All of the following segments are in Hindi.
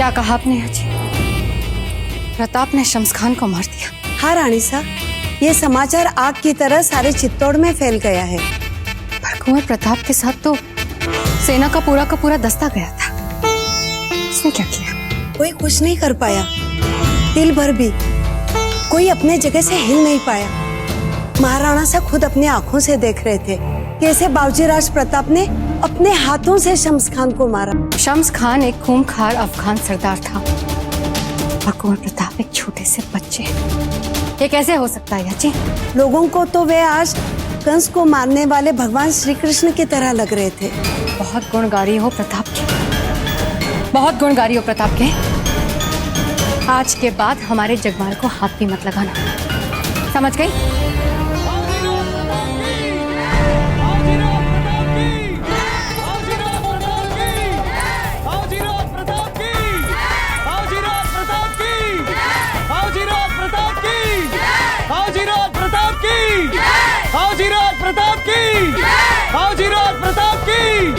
क्या कहा आपने अजी? प्रताप ने शम्स खान को मार दिया? हाँ रानी साहब, ये समाचार आग की तरह सारे चित्तौड़ में फैल गया है। पर कुंवर प्रताप के साथ तो सेना का पूरा दस्ता गया था। उसने क्या किया? कोई कुछ नहीं कर पाया, दिल भर भी कोई अपने जगह से हिल नहीं पाया। महाराणा साहब खुद अपनी आंखों से देख रहे थे कैसे बावजीराज प्रताप ने अपने हाथों से शम्स खान को मारा। शम्स खान एक खूंखार अफगान सरदार था और कुंवर प्रताप एक छोटे से बच्चे। ये कैसे हो सकता है अजी? लोगों को तो वे आज कंस को मारने वाले भगवान श्री कृष्ण की तरह लग रहे थे। बहुत गुणगारी हो प्रताप की, बहुत गुणगारी हो प्रताप के। आज के बाद हमारे जगमाल को हाथ भी मत लगाना, समझ गई? बाजीराव प्रताप की, बाजीराव प्रताप की,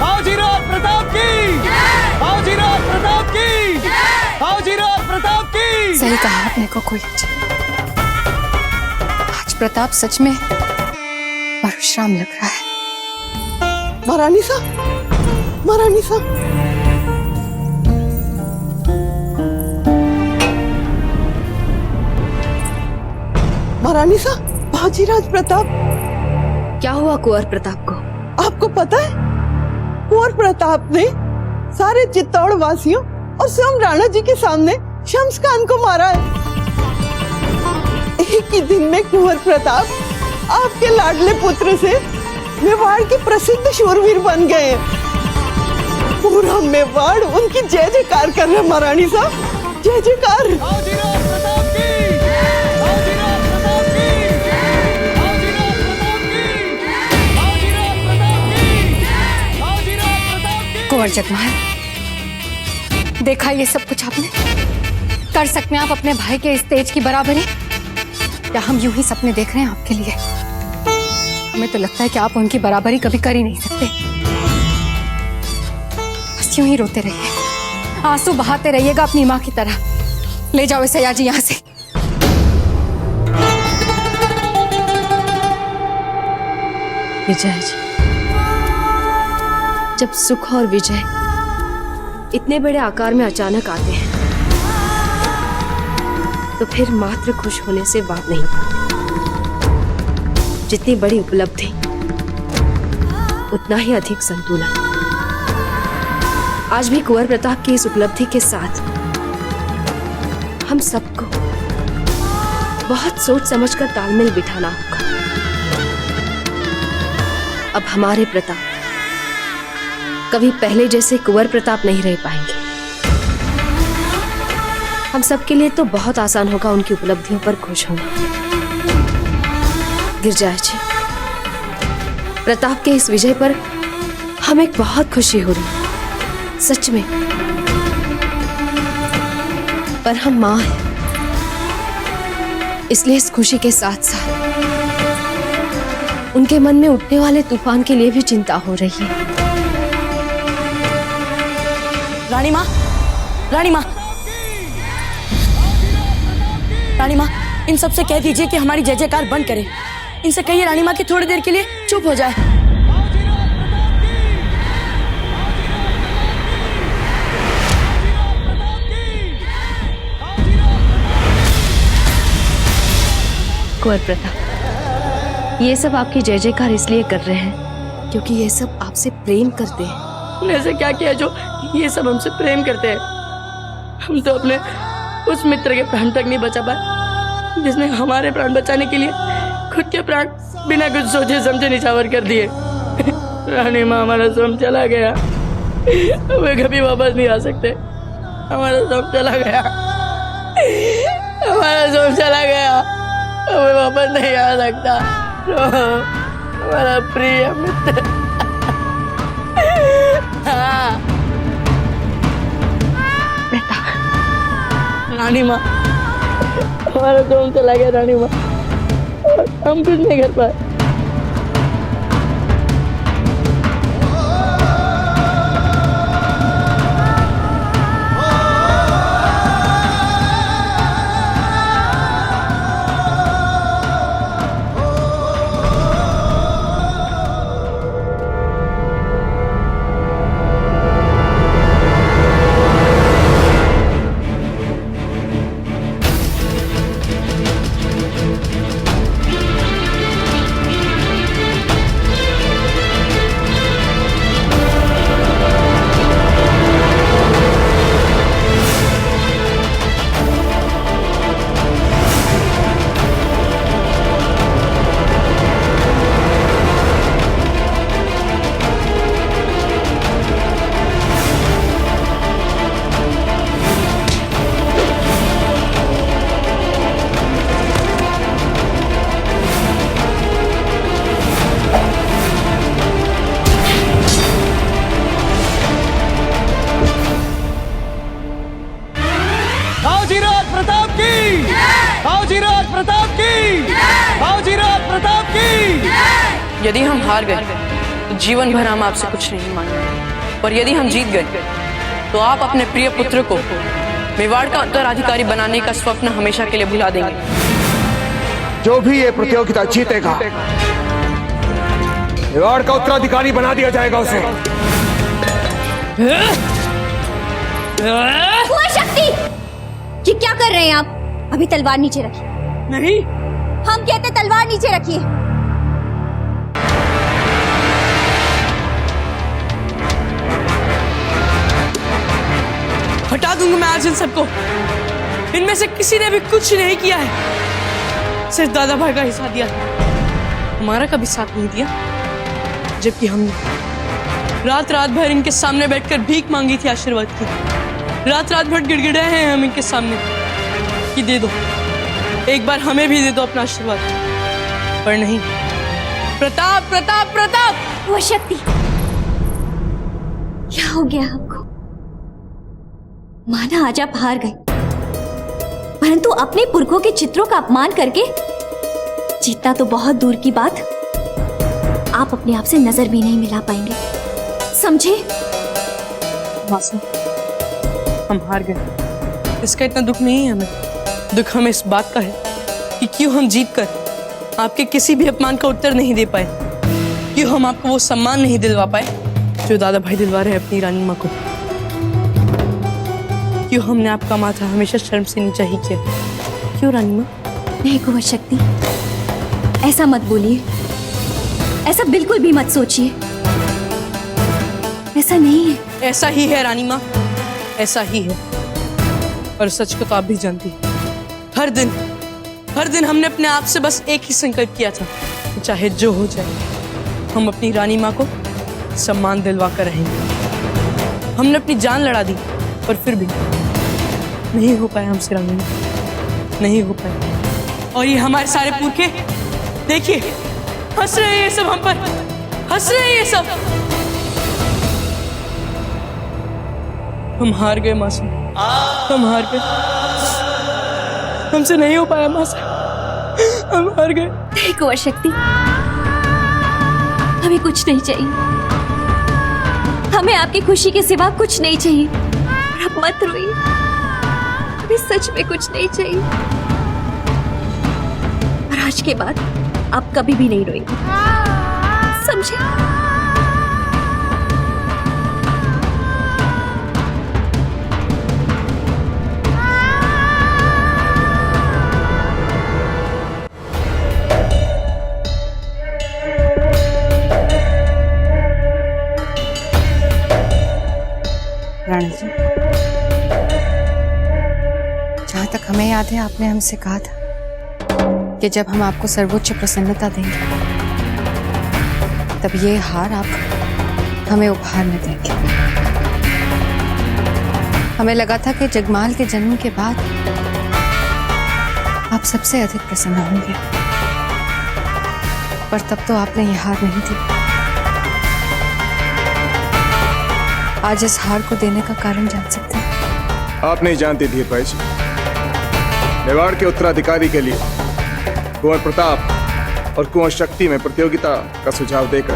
बाजीराव प्रताप की, बाजीराव प्रताप की, बाजीराव प्रताप की। सही कहा आपने को कोई। आज प्रताप सच में परशुराम लग रहा है। महारानी साहब, महारानी साहब, महारानी साहब, बाजीराज प्रताप। क्या हुआ कुंवर प्रताप को? आपको पता है, कुंवर प्रताप ने सारे चित्तौड़ वासियों और स्वयं राणा जी के सामने शम्स खान को मारा है। एक ही दिन में कुंवर प्रताप आपके लाडले पुत्र से मेवाड़ के प्रसिद्ध शूरवीर बन गए। पूरा मेवाड़ उनकी जय जयकार कर रहे। महारानी साहब, जय जयकार। कुंवर जगमाल, देखा ये सब कुछ आपने? कर सकते हैं आप अपने भाई के इस तेज की बराबरी? या हम यूं ही सपने देख रहे हैं आपके लिए? हमें तो लगता है कि आप उनकी बराबरी कभी कर ही नहीं सकते। बस यूं ही रोते रहिए, आंसू बहाते रहिएगा अपनी माँ की तरह। ले जाओ इसे याजी यहाँ से। विजय जी, जब सुख और विजय इतने बड़े आकार में अचानक आते हैं तो फिर मात्र खुश होने से बात नहीं। जितनी बड़ी उपलब्धि उतना ही अधिक संतुलन। आज भी कुंवर प्रताप की इस उपलब्धि के साथ हम सबको बहुत सोच समझकर तालमेल बिठाना होगा। अब हमारे प्रताप कभी पहले जैसे कुंवर प्रताप नहीं रह पाएंगे। हम सबके लिए तो बहुत आसान होगा उनकी उपलब्धियों पर खुश होना। गिरजा जी, प्रताप के इस विजय पर हमें बहुत खुशी हो रही, सच में। पर हम मां हैं, इसलिए इस खुशी के साथ साथ उनके मन में उठने वाले तूफान के लिए भी चिंता हो रही है। रानी माँ, रानी माँ, रानी माँ, इन सबसे कह दीजिए कि हमारी जय जयकार बंद करें। इनसे कहिए रानी माँ कि थोड़ी देर के लिए चुप हो जाए। कुंवर प्रताप, ये सब आपकी जय जयकार इसलिए कर रहे हैं क्योंकि ये सब आपसे प्रेम करते हैं। ऐसा क्या किया जो ये सब हमसे प्रेम करते हैं? हम तो अपने उस मित्र के प्राण तक नहीं बचा पाए जिसने हमारे प्राण बचाने के लिए खुद के प्राण बिना कुछ सोचे समझे निछावर कर दिए। रानी माँ, हमारा सोम चला गया, वे कभी वापस नहीं आ सकते। हमारा सोम चला गया, हमारा सोम चला गया, वे वापस नहीं आ सकता। हमारा प्रिय मित्र। हाँ। रानी माँ, हमारा सोम चला गया। रानी माँ, हम कुछ नहीं कर पाए। यदि हम हार गए तो जीवन भर हम आपसे कुछ नहीं मांगेंगे, और यदि हम जीत गए तो आप अपने प्रिय पुत्र को मेवाड़ का उत्तराधिकारी बनाने का स्वप्न हमेशा के लिए भुला देंगे। जो भी ये प्रतियोगिता जीतेगा मेवाड़ का उत्तराधिकारी बना दिया जाएगा उसे। कुंवर शक्ति, ये क्या कर रहे हैं आप? अभी तलवार नीचे रखिए। नहीं, हम कहते तलवार नीचे रखिए। हटा दूंगा मैं आज इन सबको। इनमें से किसी ने भी कुछ नहीं किया है, सिर्फ दादा भाई का ही साथ दिया, हमारा कभी साथ नहीं दिया। जबकि हमने रात रात भर इनके सामने बैठकर भीख मांगी थी आशीर्वाद की। रात रात भर गिड़गिड़ाए हैं हम इनके सामने कि दे दो, एक बार हमें भी दे दो अपना आशीर्वाद। पर नहीं, प्रताप प्रताप प्रताप। कुंवर शक्ति, क्या हो गया आपको? माना आज आप हार गए, परंतु अपने पुरखों के चित्रों का अपमान करके जीतना तो बहुत दूर की बात, आप अपने आप से नजर भी नहीं मिला पाएंगे, समझे? मासूम, हम हार गए, इसका इतना दुख नहीं है हमें। दुख हमें इस बात का है कि क्यों हम जीत कर आपके किसी भी अपमान का उत्तर नहीं दे पाए, क्यों हम आपको वो सम्मान नहीं दिलवा पाए जो दादा भाई दिलवा रहे हैं अपनी रानी माँ को, क्यों हमने आपका माथा हमेशा शर्म से नीचा ही किया। क्यों रानी माँ? नहीं कुंवर शक्ति, ऐसा मत बोलिए, ऐसा बिल्कुल भी मत सोचिए, ऐसा नहीं है। ऐसा ही है रानी माँ, ऐसा ही है। और सच को तो आप भी जानती हैं। हर दिन हमने अपने आप से बस एक ही संकल्प किया था, चाहे जो हो जाए हम अपनी रानी माँ को सम्मान दिलवा कर रहेंगे। हमने अपनी जान लड़ा दी, पर फिर भी नहीं हो पाया हमसे रानी माँ, नहीं हो पाया। और ये हमारे सारे पुरखे देखिए हंस रहे हैं, ये सब हम पर हंस रहे हैं, ये सब। हम हार गए मासूम, हम हार गए, हमसे नहीं हो पाया मासूम, हम हार गए। नहीं कुंवर शक्ति, हमें कुछ नहीं चाहिए, हमें आपकी खुशी के सिवा कुछ नहीं चाहिए। और आप मत रोइए, हमें सच में कुछ नहीं चाहिए। और आज के बाद आप कभी भी नहीं रोएंगे, समझे? रानी जी, जहाँ तक हमें याद है आपने हमसे कहा था कि जब हम आपको सर्वोच्च प्रसन्नता देंगे तब ये हार आप हमें उपहार में देंगे। हमें लगा था कि जगमाल के जन्म के बाद आप सबसे अधिक प्रसन्न होंगे, पर तब तो आपने ये हार नहीं दी। आज इस हार को देने का कारण जान सकते हैं? आप नहीं जानती धीर भाई जी, मेवाड़ के उत्तराधिकारी के लिए कुंवर प्रताप और कुंवर शक्ति में प्रतियोगिता का सुझाव देकर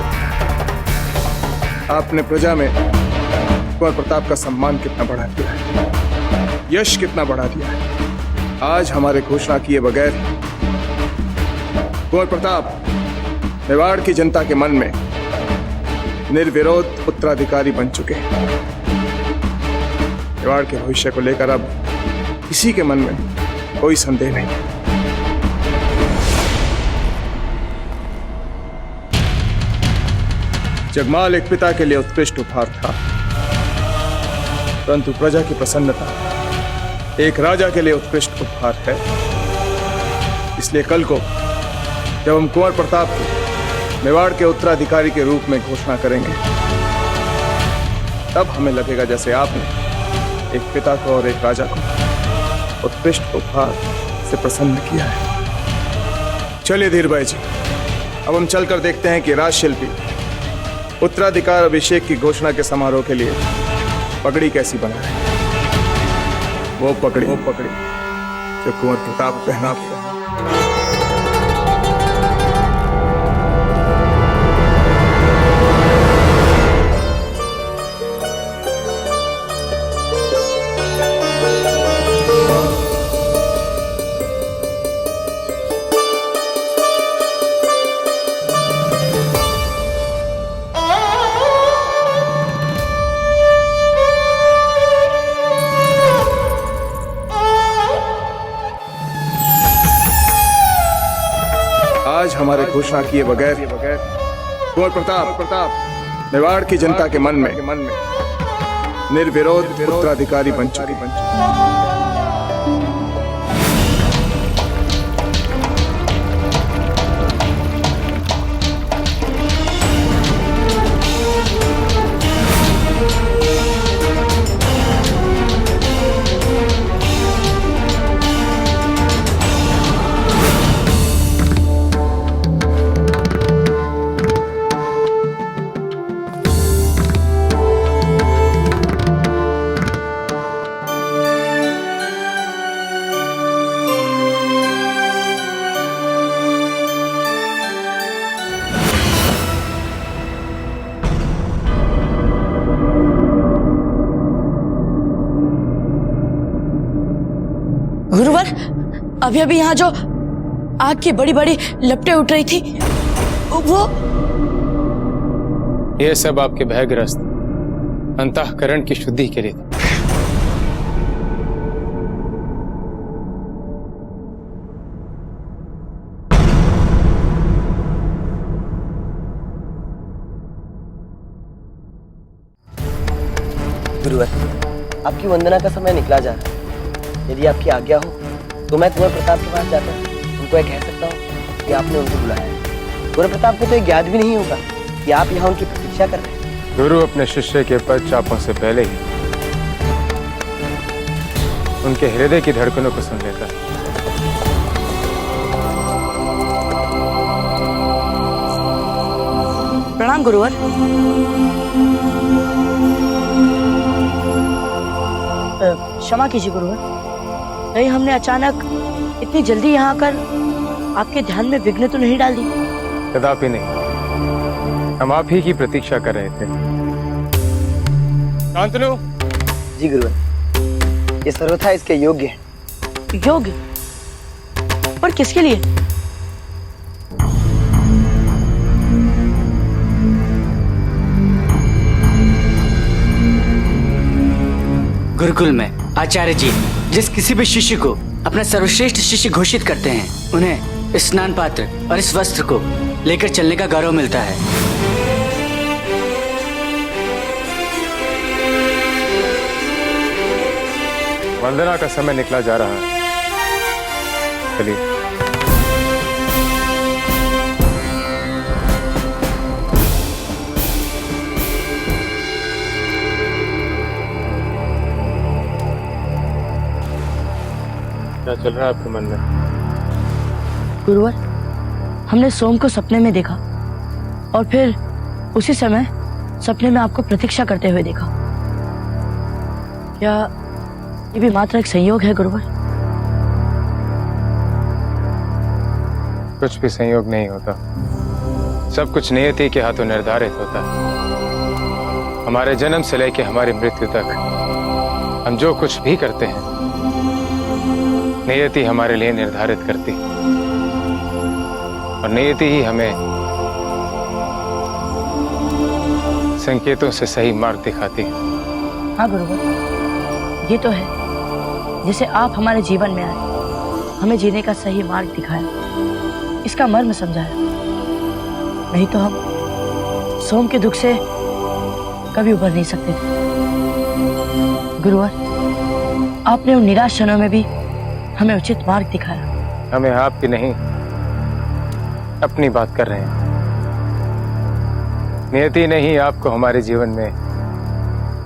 आपने प्रजा में कुंवर प्रताप का सम्मान कितना बढ़ा दिया है, यश कितना बढ़ा दिया है। आज हमारे घोषणा किए बगैर कुंवर प्रताप मेवाड़ की जनता के मन में निर्विरोध उत्तराधिकारी बन चुके हैं। मेवाड़ के भविष्य को लेकर अब किसी के मन में कोई संदेह नहीं है। जगमाल एक पिता के लिए उत्कृष्ट उपहार था, परंतु प्रजा की प्रसन्नता एक राजा के लिए उत्कृष्ट उपहार है। इसलिए कल को जब हम कुंवर प्रताप को मेवाड़ के उत्तराधिकारी के रूप में घोषणा करेंगे, तब हमें लगेगा जैसे आपने एक पिता को और एक राजा को उत्कृष्ट उपहार से प्रसन्न किया है। चलिए धीर भाई जी, अब हम चलकर देखते हैं कि राजशिल्पी उत्तराधिकार अभिषेक की घोषणा के समारोह के लिए पगड़ी कैसी बना है। वो पगड़ी जो कुंवर प्रताप पहना हुआ है। आज हमारे घोषणा किए बगैर कुंवर प्रताप मेवाड़ की जनता के मन में निर्विरोध उत्तराधिकारी बन चुके। गुरुवर, अभी अभी यहाँ जो आग की बड़ी बड़ी लपटें उठ रही थी, वो ये सब आपके भयग्रस्त अंतःकरण की शुद्धि के लिए था। गुरुवर, आपकी वंदना का समय निकला जा रहा है। यदि आपकी आज्ञा हो तो मैं कुंवर प्रताप के पास जाकर उनको यह कह सकता हूँ कि आपने उनको बुलाया है। कुंवर प्रताप को तो एक ज्ञात भी नहीं होगा कि आप यहाँ उनकी प्रतीक्षा कर रहे हैं। गुरु अपने शिष्य के पद चापों से पहले ही उनके हृदय की धड़कनों को सुन लेता है। प्रणाम गुरुवर। क्षमा कीजिए गुरुवर, नहीं हमने अचानक इतनी जल्दी यहाँ आकर आपके ध्यान में विघ्न तो नहीं डाल दी? कदापि नहीं, हम आप ही की प्रतीक्षा कर रहे थे। शांतनु। जी गुरुवर, ये सर्वथा इसके योग्य है। योग्य? पर किसके लिए? गुरुकुल में आचार्य जी जिस किसी भी शिष्य को अपना सर्वश्रेष्ठ शिष्य घोषित करते हैं, उन्हें इस स्नान पात्र और इस वस्त्र को लेकर चलने का गौरव मिलता है। वंदना का समय निकला जा रहा है, चलिए। क्या चल रहा है आपके मन में? गुरुवर, हमने सोम को सपने में देखा और फिर उसी समय सपने में आपको प्रतीक्षा करते हुए देखा। क्या ये भी मात्र एक संयोग है गुरुवर? कुछ भी संयोग नहीं होता, सब कुछ नियति के हाथों निर्धारित होता है। हमारे जन्म से लेकर हमारी मृत्यु तक हम जो कुछ भी करते हैं नियति हमारे लिए निर्धारित करती है, और नियति ही हमें संकेतों से सही मार्ग दिखाती है। हाँ गुरुवर, ये तो है जैसे आप हमारे जीवन में आए, हमें जीने का सही मार्ग दिखाया, इसका मर्म समझाया। नहीं तो हम सोम के दुख से कभी उबर नहीं सकते थे। गुरुवर, आपने उन निराश क्षणों में भी हमें उचित मार्ग दिखाया। हमें आपकी नहीं अपनी बात कर रहे हैं। नियति ने ही आपको हमारे जीवन में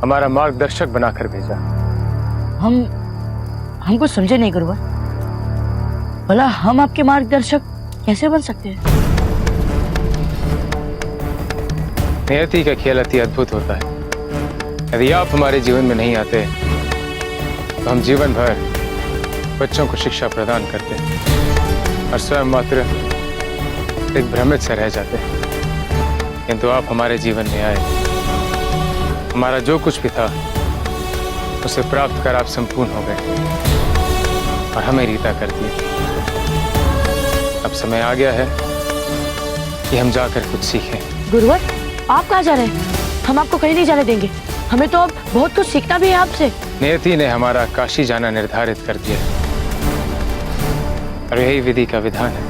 हमारा मार्गदर्शक बनाकर भेजा। हमको समझे नहीं गुरुवर, भला हम आपके मार्गदर्शक कैसे बन सकते हैं? नियति का खेल अति अद्भुत होता है। यदि आप हमारे जीवन में नहीं आते तो हम जीवन भर बच्चों को शिक्षा प्रदान करते हैं और स्वयं मात्र एक भ्रमित से रह जाते हैं। किंतु आप हमारे जीवन में आए, हमारा जो कुछ भी था उसे प्राप्त कर आप संपूर्ण हो गए और हमें रीता कर दी। अब समय आ गया है कि हम जाकर कुछ सीखें। गुरुवर, आप कहाँ जा रहे हैं? हम आपको कहीं नहीं जाने देंगे। हमें तो अब बहुत कुछ सीखना भी है आपसे। नियति ने हमारा काशी जाना निर्धारित कर दिया और यही विधि का विधान है।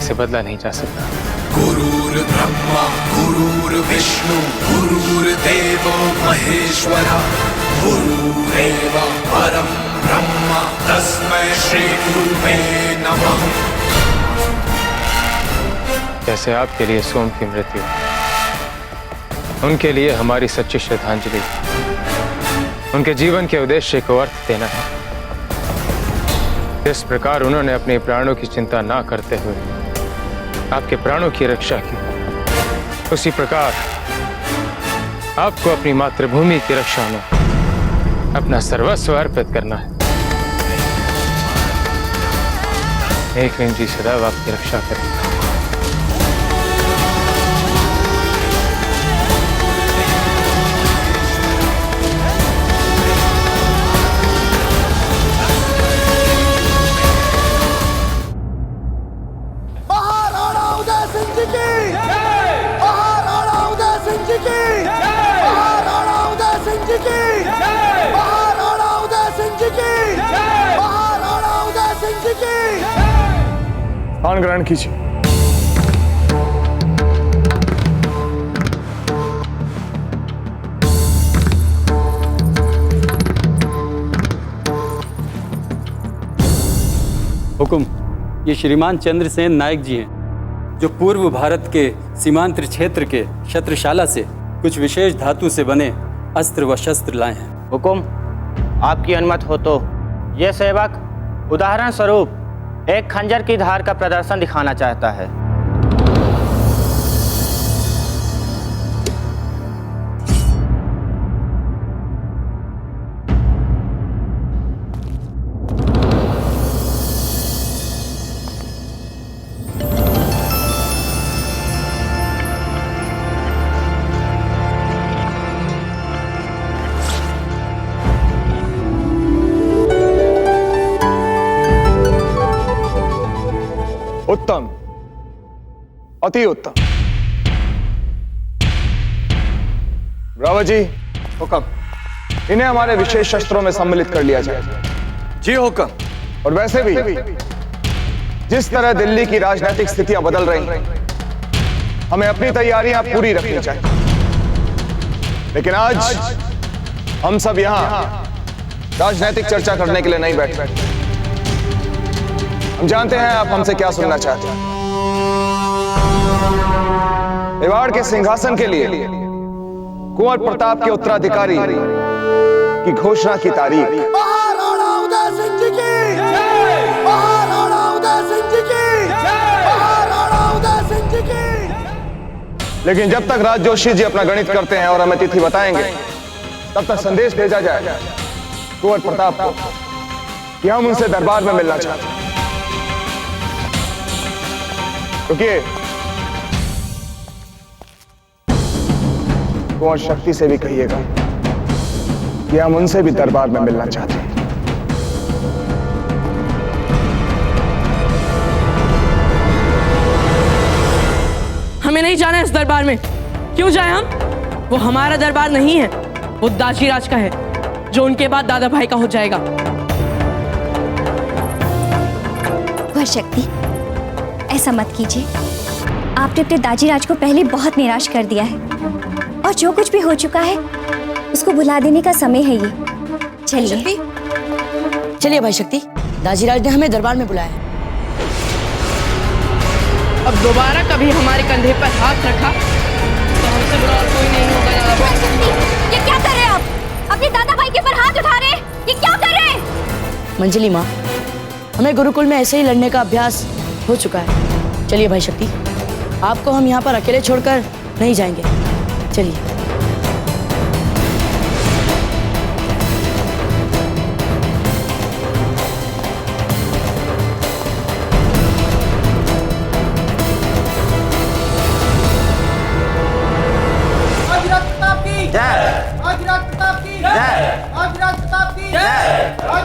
से बदला नहीं जा सकता। गुरुर् ब्रह्मा गुरुर्विष्णु गुरुर्देव महेश्वरा गुरुरेव परम ब्रह्म तस्मै श्री गुरुवे नमः। जैसे आपके लिए सोम की मृत्यु, उनके लिए हमारी सच्ची श्रद्धांजलि, उनके जीवन के उद्देश्य को अर्थ देना है। जिस प्रकार उन्होंने अपने प्राणों की चिंता ना करते हुए आपके प्राणों की रक्षा की, उसी प्रकार आपको अपनी मातृभूमि की रक्षा में अपना सर्वस्व अर्पित करना है। एकलिंग जी सदैव आपकी रक्षा करें। स्थान ग्रहण कीजिए। हुकुम, ये श्रीमान चंद्रसेन नायक जी हैं, जो पूर्व भारत के सीमांत क्षेत्र के शस्त्रशाला से कुछ विशेष धातु से बने अस्त्र व शस्त्र लाए हैं। हुकुम, आपकी अनुमति हो तो ये सेवक उदाहरण स्वरूप एक खंजर की धार का प्रदर्शन दिखाना चाहता है। उत्तम, अति उत्तम। ब्रावो जी, हुक्म, इन्हें हमारे विशेष शस्त्रों में सम्मिलित कर लिया जाए। जी हुक्म। और वैसे भी जिस तरह दिल्ली की राजनीतिक स्थितियां बदल रही हैं, हमें अपनी तैयारियां पूरी रखनी चाहिए। लेकिन आज हम सब यहां राजनीतिक चर्चा करने के लिए नहीं बैठे। हम जानते हैं आप हमसे क्या सुनना चाहते हैं। मेवाड़ के सिंहासन के लिए कुंवर प्रताप के उत्तराधिकारी की घोषणा की तारीख। महाराणा उदय सिंह जी की जय, महाराणा उदय सिंह जी की जय, महाराणा उदय सिंह जी की। लेकिन जब तक राज जोशी जी अपना गणित करते हैं और हमें तिथि बताएंगे, तब तक संदेश भेजा जाए कुंवर प्रताप को कि हम उनसे दरबार में मिलना चाहते हैं। क्योंकि कुंवर शक्ति से भी कहिएगा कि हम उनसे भी दरबार में मिलना चाहते हैं। हमें नहीं जाना है इस दरबार में। क्यों जाए हम? वो हमारा दरबार नहीं है, वो दाजीराज का है, जो उनके बाद दादा भाई का हो जाएगा। कुंवर शक्ति, ऐसा मत कीजिए। आपने अपने दाजीराज को पहले बहुत निराश कर दिया है, और जो कुछ भी हो चुका है उसको भुला देने का समय है ये। चलिए चलिए भाई शक्ति, दाजीराज ने हमें दरबार में बुलाया है। अब दोबारा कभी हमारे कंधे पर हाथ रखा तो हमसे बुरा और कोई नहीं होगा। दादा भाई, ये क्या कर रहे हैं आप? अपने दादा भाई के ऊपर हाथ उठा रहे हैं, ये क्या कर रहे हैं? मंजली माँ, हमें गुरुकुल में ऐसे ही लड़ने का अभ्यास हो चुका है। चलिए भाई शक्ति, आपको हम यहाँ पर अकेले छोड़कर नहीं जाएंगे। चलिए।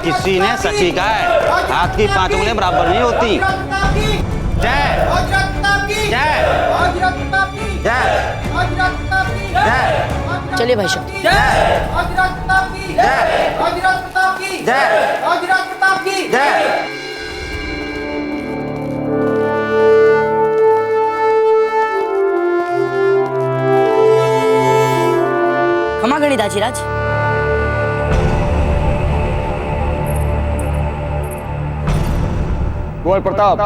किसी ने सची कहा है, हाथ की 5 उंगलियां बराबर नहीं होती। जय जय जय। चलिए भाई शक्ति। क्षमा करें दाजीराज। कुंवर प्रताप,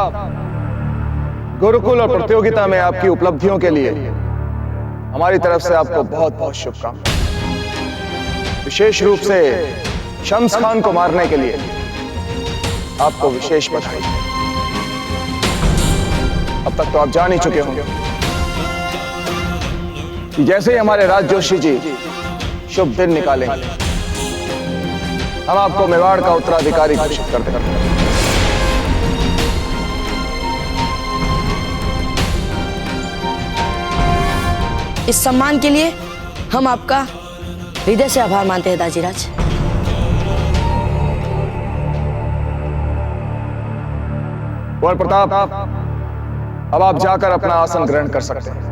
गुरुकुल और प्रतियोगिता में आपकी उपलब्धियों के लिए हमारी तरफ से आपको बहुत बहुत शुभकामनाएं। विशेष रूप से शम्स खान को मारने के लिए आपको विशेष बधाई। अब तक तो आप जान ही चुके होंगे कि जैसे ही हमारे राज जोशी जी शुभ दिन निकालेंगे, हम आपको मेवाड़ का उत्तराधिकारी घोषित कर देंगे। इस सम्मान के लिए हम आपका हृदय से आभार मानते हैं दाजीराज। कुंवर प्रताप, अब आप जाकर अपना आसन ग्रहण कर सकते हैं।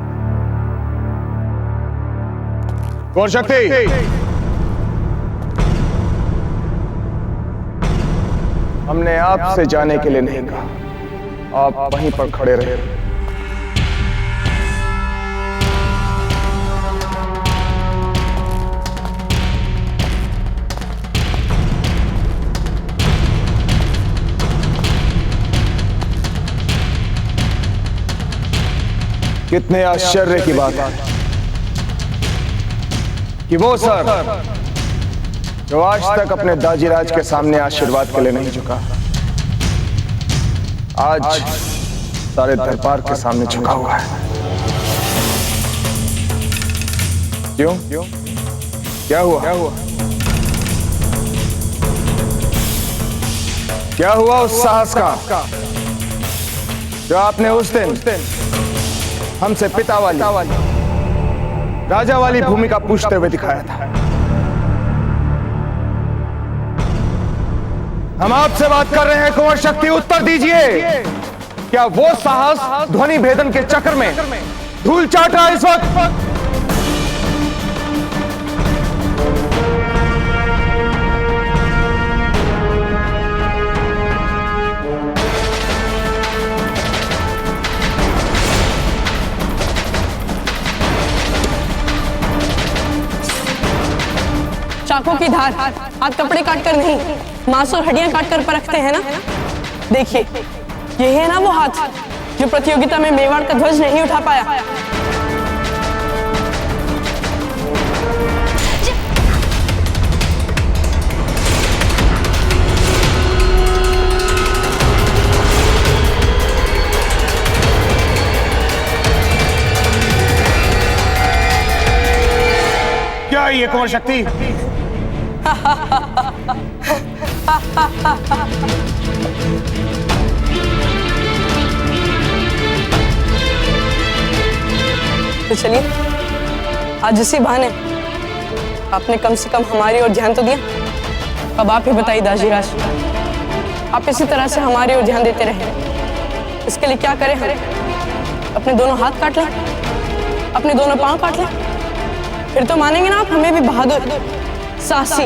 कुंवर शक्ति, हमने आपसे जाने के लिए नहीं कहा, आप वहीं पर खड़े रहे। कितने आश्चर्य की बात है कि वो सर जो आज तक अपने दाजीराज के सामने आशीर्वाद के लिए नहीं झुका, आज सारे दरबार के सामने झुका हुआ है। क्यों? क्या हुआ? क्या हुआ उस साहस का जो आपने उस दिन हमसे पिता वाली राजा वाली भूमिका पूछते हुए दिखाया था? हम आपसे बात कर रहे हैं कुंवर शक्ति, उत्तर दीजिए। क्या वो साहस ध्वनि भेदन के चक्कर में धूल चाट रहा है इस वक्त? चाकू की धार आप कपड़े काट कर नहीं, मांस और हड्डियां काट कर परखते हैं ना। देखिए, यही है ना वो हाथ जो प्रतियोगिता में मेवाड़ का ध्वज नहीं उठा पाया। क्या ये कुंवर शक्ति? तो चलिए, आज इसी बहाने आपने कम से कम हमारी ओर ध्यान तो दिया। अब आप ही बताइए दाजीराज, आप इसी तरह से हमारी ओर ध्यान देते रहे, इसके लिए क्या करें हम? अपने दोनों हाथ काट लें, अपने दोनों पांव काट लें, फिर तो मानेंगे ना आप हमें भी बहादुर, साहसी।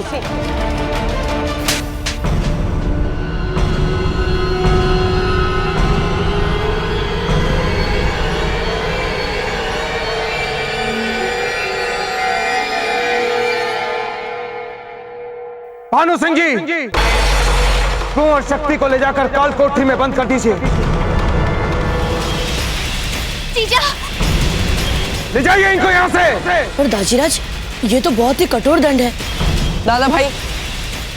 भानु सिंह जी, कुंवर शक्ति को ले जाकर काल कोठरी में बंद कर दीजिए। जीजा, ले जाइए इनको यहाँ से। पर दाजीराज, ये तो बहुत ही कठोर दंड है। दादा भाई,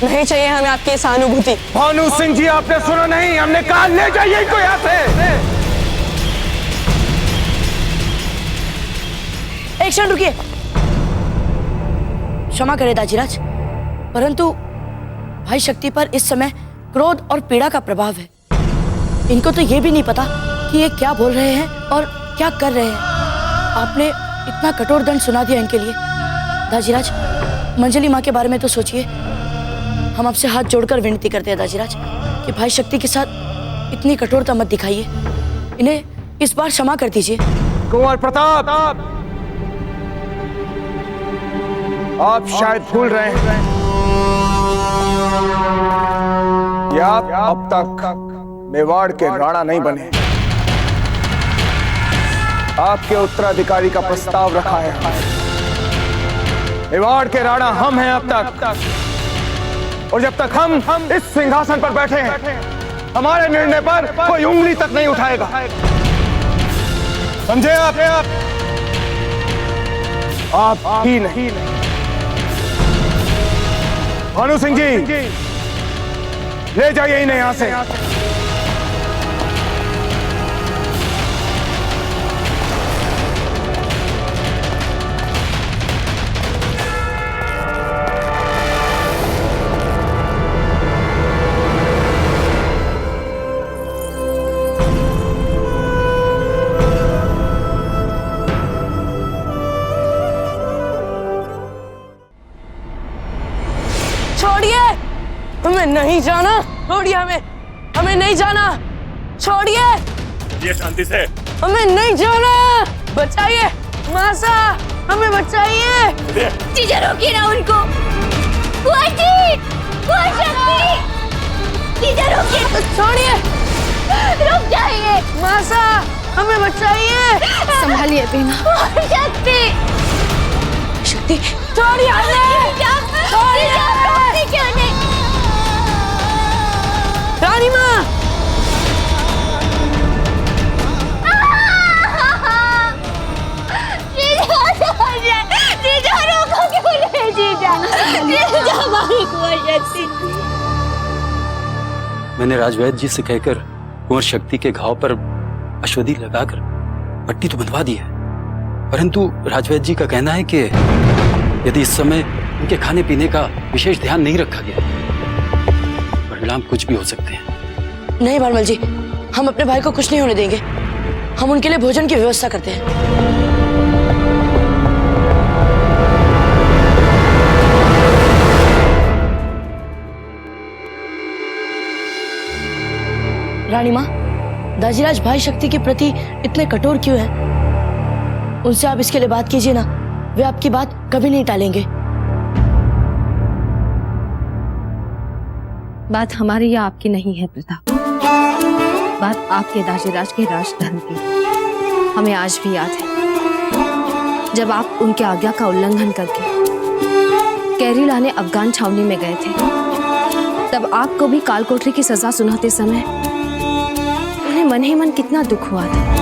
नहीं चाहिए हमें आपकी सहानुभूति। भानु सिंह जी, आपने सुना नहीं? हमने कहा ले जाइए इनको यहाँ से। एक क्षण रुकिए। क्षमा करें दाजीराज, परंतु भाई शक्ति पर इस समय क्रोध और पीड़ा का प्रभाव है। इनको तो ये भी नहीं पता कि ये क्या बोल रहे हैं और क्या कर रहे हैं। आपने इतना कठोर दंड सुना दिया इनके लिए। दाजीराज, मंजली माँ के बारे में तो सोचिए। हम आपसे हाथ जोड़कर विनती करते हैं दाजीराज कि भाई शक्ति के साथ इतनी कठोरता मत दिखाइए, इन्हें इस बार क्षमा कर दीजिए। कुंवर प्रताप, आप शायद भूल रहे हैं कि आप अब तक मेवाड़ के राणा नहीं बने। आपके उत्तराधिकारी का प्रस्ताव रखा है मेवाड़ के राणा हम हैं अब तक, और जब तक हम इस सिंहासन पर बैठे हैं हमारे निर्णय पर कोई उंगली तक नहीं उठाएगा। समझे आप ही नहीं। भानु सिंह जी, ले जाइए इन्हें यहां से। छोड़िए, हमें नहीं जाना। छोड़िए, हमें नहीं जाना। छोड़िए, ये शांति से। हमें नहीं जाना। बचाइए मासा, हमें बचाइए। जीजा रोकिए ना उनको। बुआ शक्ति, जीजा रोकिए। छोड़िए, रुक जाइए। मासा, हमें बचाइए। संभालिए बीना। शक्ति, शक्ति, छोड़िए हमें। क्यों नहीं? रानी माँ, जीजा रोको क्यों नहीं? जीजा हमारी कुंवर शक्ति। मैंने राजवैद्य जी से कहकर कुंवर शक्ति के घाव पर अश्वदी लगाकर पट्टी तो बंधवा दी है, परंतु राजवैद्य जी का कहना है कि यदि इस समय उनके खाने पीने का विशेष ध्यान नहीं रखा गया परिणाम कुछ भी हो सकते हैं। नहीं भारमल जी, हम अपने भाई को कुछ नहीं होने देंगे। हम उनके लिए भोजन की व्यवस्था करते हैं। रानी माँ, दाजीराज भाई शक्ति के प्रति इतने कठोर क्यों हैं? उनसे आप इसके लिए बात कीजिए ना, वे आपकी बात कभी नहीं टालेंगे। बात हमारी या आपकी नहीं है प्रताप, बात आपके दाजीराज के राजधर्म की। हमें आज भी याद है जब आप उनके आज्ञा का उल्लंघन करके कैरी लाने अफगान छावनी में गए थे, तब आपको भी कालकोठरी की सजा सुनाते समय उन्हें मन ही मन कितना दुख हुआ था।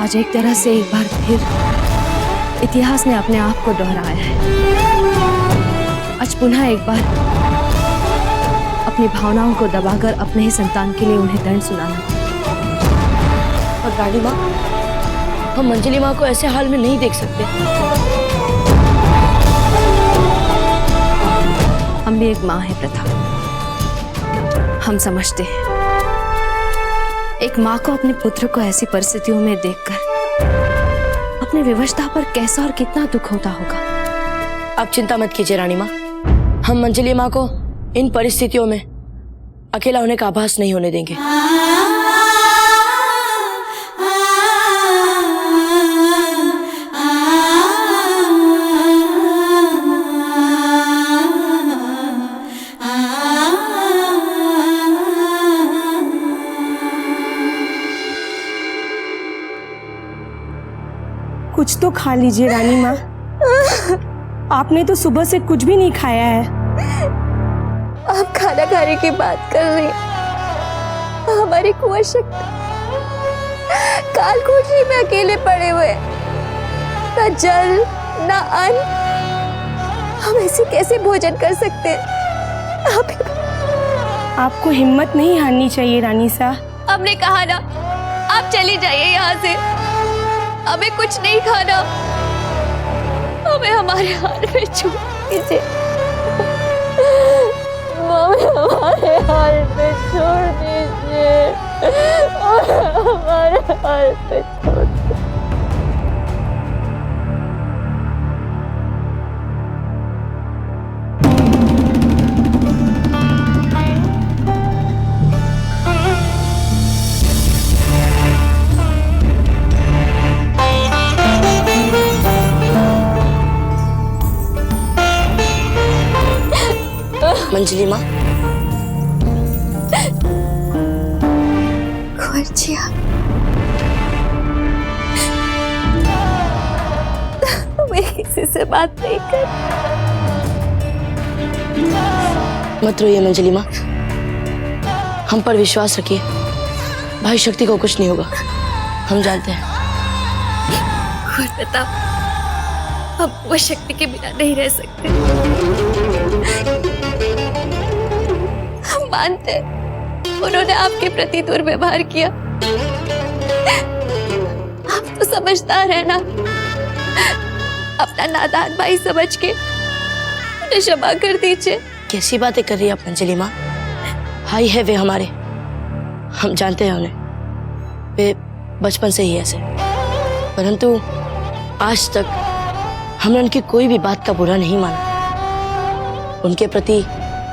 आज एक तरह से एक बार फिर इतिहास ने अपने आप को दोहराया है। आज पुनः एक बार अपनी भावनाओं को दबाकर अपने ही संतान के लिए उन्हें दंड सुनाना। और रानी माँ, हम अंजलि माँ को ऐसे हाल में नहीं देख सकते। हम भी एक माँ है प्रताप, हम समझते हैं एक माँ को अपने पुत्र को ऐसी परिस्थितियों में देखकर अपनी विवशता पर कैसा और कितना दुख होता होगा। आप चिंता मत कीजिए रानी माँ, हम अंजलि माँ को इन परिस्थितियों में अकेला होने का आभास नहीं होने देंगे। कुछ तो खा लीजिए रानी माँ, आपने तो सुबह से कुछ भी नहीं खाया है। आप खाना खाने की बात कर रही हैं। हमारी कुंवर शक्ति कालकोठरी में अकेले पड़े हुए, ना जल ना अन्न, हम ऐसे कैसे भोजन कर सकते हैं? आपको हिम्मत नहीं हारनी चाहिए रानी साहब। हमने कहा ना, आप चली जाइए यहाँ से, हमें कुछ नहीं खाना, हमें हमारे हाल में छोड़ दीजिए, हमें हमारे हाल में छोड़ दीजिए, हमारे हाल में छोड़ दीजिए। मंजली माँ, किसी से बात नहीं कर। मत रोइए मंजली माँ, हम पर विश्वास रखिए, भाई शक्ति को कुछ नहीं होगा, हम जानते हैं। कुंवर प्रताप, हम वो शक्ति के बिना नहीं रह सकते। हम मानते हैं उन्होंने आपके प्रति दुर्व्यवहार किया। आप तो समझदार है ना, अपना नादान भाई समझ के उन्हें क्षमा कर दीजिए। कैसी बातें कर रही है आप मंजली माँ? भाई है वे हमारे, हम जानते हैं उन्हें, वे बचपन से ही ऐसे। परंतु आज तक हमने उनकी कोई भी बात का बुरा नहीं माना। उनके प्रति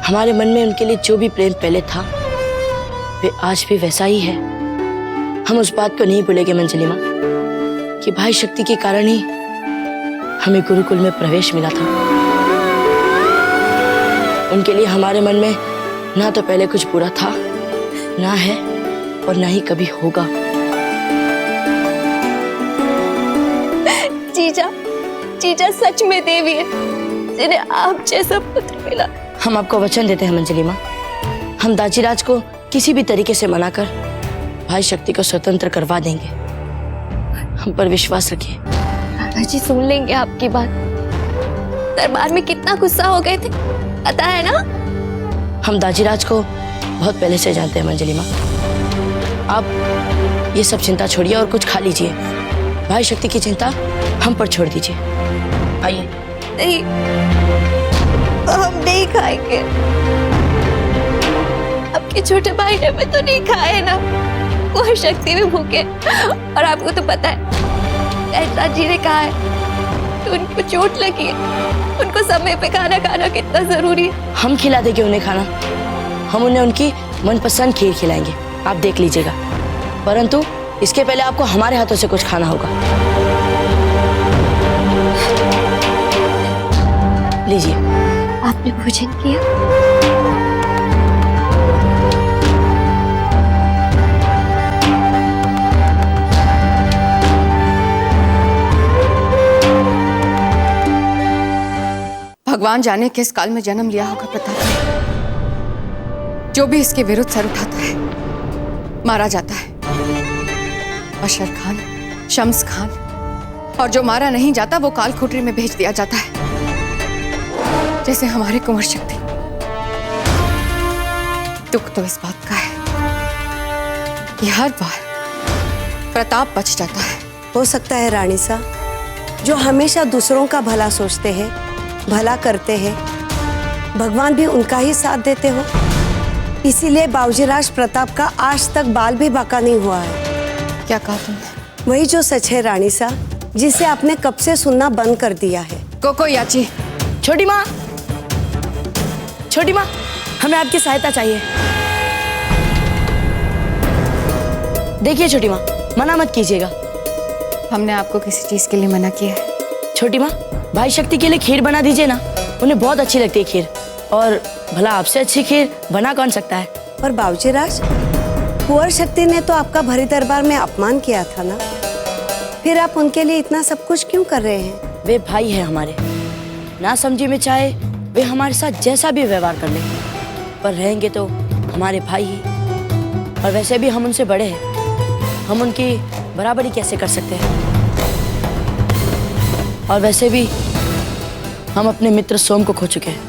हमारे मन में उनके लिए जो भी प्रेम पहले था, वे आज भी वैसा ही है। हम उस बात को नहीं भूलेंगे मंजली माँ कि भाई शक्ति के कारण ही हमें गुरुकुल में प्रवेश मिला था। उनके लिए हमारे मन में ना तो पहले कुछ बुरा था, ना है और ना ही कभी होगा। जीजा, जीजा सच में देवी है जिन्हें आप जैसा पुत्र मिला। हम आपको वचन देते हैं मंजली माँ, हम दाजीराज को किसी भी तरीके से मनाकर भाई शक्ति को स्वतंत्र करवा देंगे। हम पर विश्वास रखिए। राधा जी सुन लेंगे आपकी बात। दरबार में कितना गुस्सा हो गए थे, पता है ना? हम दाजीराज को बहुत पहले से जानते हैं मंजली माँ। आप ये सब चिंता छोड़िए और कुछ खा लीजिए। भाई शक्ति की चिंता हम पर छोड़ दीजिए। आइए। नहीं, हम नहीं खाएंगे। आपके छोटे भाई ने भी तो नहीं खाए ना, वो शक्ति भी भूखे। और आपको तो पता है ऐसा जी ने कहा है तो उनको चोट लगी है, उनको समय पे खाना खाना कितना जरूरी है। हम खिला देंगे उन्हें खाना, हम उन्हें उनकी मनपसंद खीर खिलाएंगे, आप देख लीजिएगा। परंतु इसके पहले आपको हमारे हाथों से कुछ खाना होगा। लीजिए। आपने भोजन किया? भगवान जाने किस काल में जन्म लिया होगा प्रताप ने। जो भी इसके विरुद्ध सर उठाता है मारा जाता है। बशर खान, शम्स खान, और जो मारा नहीं जाता वो काल खुटरी में भेज दिया जाता है, जैसे हमारे कुंवर शक्ति। दुख तो इस बात का है कि हर बार प्रताप बच जाता है। हो सकता है रानी सा, जो हमेशा दूसरों का भला सोचते हैं, भला करते हैं, भगवान भी उनका ही साथ देते हो। इसीलिए बाबूजीराज प्रताप का आज तक बाल भी बाका नहीं हुआ है। क्या कहा तुमने? वही जो सच है रानी सा, जिसे आपने कब से सुनना बंद कर दिया है। कोको याची। छोटी माँ, छोटी माँ, हमें आपकी सहायता चाहिए। देखिए छोटी माँ, मना मत कीजिएगा। हमने आपको किसी चीज के लिए मना किया है? छोटी माँ, भाई शक्ति के लिए खीर बना दीजिए ना, उन्हें बहुत अच्छी लगती है खीर। और भला आपसे अच्छी खीर बना कौन सकता है? पर बाबूजीराज, कुंवर शक्ति ने तो आपका भरी दरबार में अपमान किया था ना, फिर आप उनके लिए इतना सब कुछ क्यों कर रहे हैं? वे भाई है हमारे, ना समझी में चाहे वे हमारे साथ जैसा भी व्यवहार कर ले, पर रहेंगे तो हमारे भाई ही। और वैसे भी हम उनसे बड़े हैं, हम उनकी बराबरी कैसे कर सकते हैं? और वैसे भी हम अपने मित्र सोम को खो चुके हैं,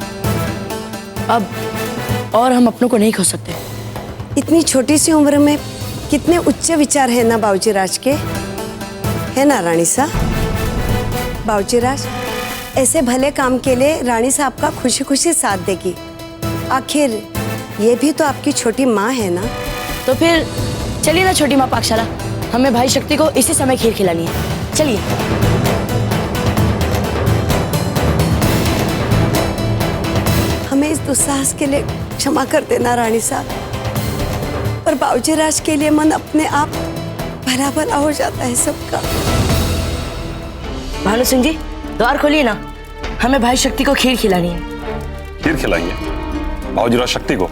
अब और हम अपनों को नहीं खो सकते। इतनी छोटी सी उम्र में कितने उच्च विचार है ना बाबूजीराज के, है ना रानी सा? बाबूजीराज, ऐसे भले काम के लिए रानी सा आपका खुशी खुशी साथ देगी। आखिर ये भी तो आपकी छोटी माँ है ना। तो फिर चलिए ना छोटी माँ पाकशाला, हमें भाई शक्ति को इसी समय खीर खिलानी है। चलिए। हमें इस दुस्साहस के लिए क्षमा कर देना रानी साहब, पर बाबूजीराज के लिए मन अपने आप भला भला हो जाता है सबका। भानु सिंह जी, द्वार खोलिए ना, हमें भाई शक्ति को खीर खिलानी है। खीर खिलाएंगे बाबूजीराज शक्ति को?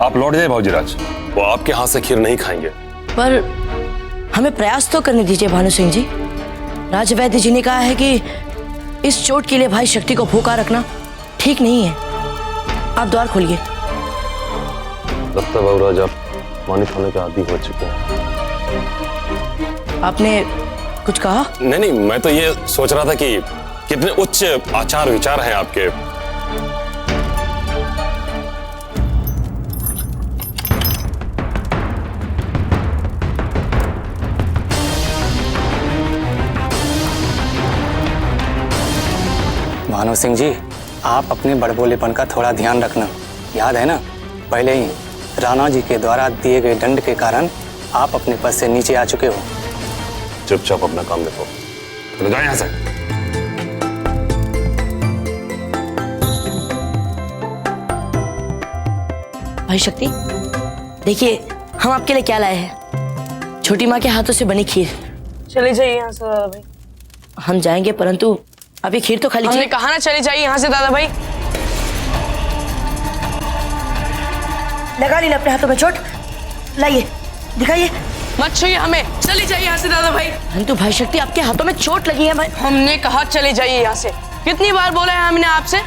आप लौट जाए बाबूजीराज, वो आपके हाथ से खीर नहीं खाएंगे। पर हमें प्रयास तो करने दीजिए भानु सिंह जी। राजवैद्य जी ने कहा है कि इस चोट के लिए भाई शक्ति को भूखा रखना ठीक नहीं है। आप द्वार खोलिए। लगता है बाबूराज आप मानित होने के आदी हो चुके हैं। आपने कुछ कहा? नहीं, मैं तो ये सोच रहा था कि कितने उच्च आचार विचार हैं आपके। भानु सिंह जी, आप अपने बड़बोलेपन का थोड़ा ध्यान रखना। याद है ना, पहले ही राणा जी के द्वारा दिए गए दंड के कारण आप अपने पद से नीचे आ चुके हो। चुपचाप अपना काम देखो। चलो जाओ यहाँ से। भाई शक्ति, देखिए हम आपके लिए क्या लाए हैं। छोटी माँ के हाथों से बनी खीर। चले जाइए यहाँ से दादा भाई। हम जाएंगे, परंतु अभी खीर तो खा लीजिए। हमने कहा ना चले जाइए यहाँ से दादा भाई। लगा ली ना अपने हाथों में चोट। लाइए, दिखाइए। मत छुइए हमें, चले जाइए यहाँ से दादा भाई। परंतु भाई शक्ति, आपके हाथों में चोट लगी है भाई। हमने कहा चले जाइए यहाँ से। कितनी बार बोला है हमने आपसे?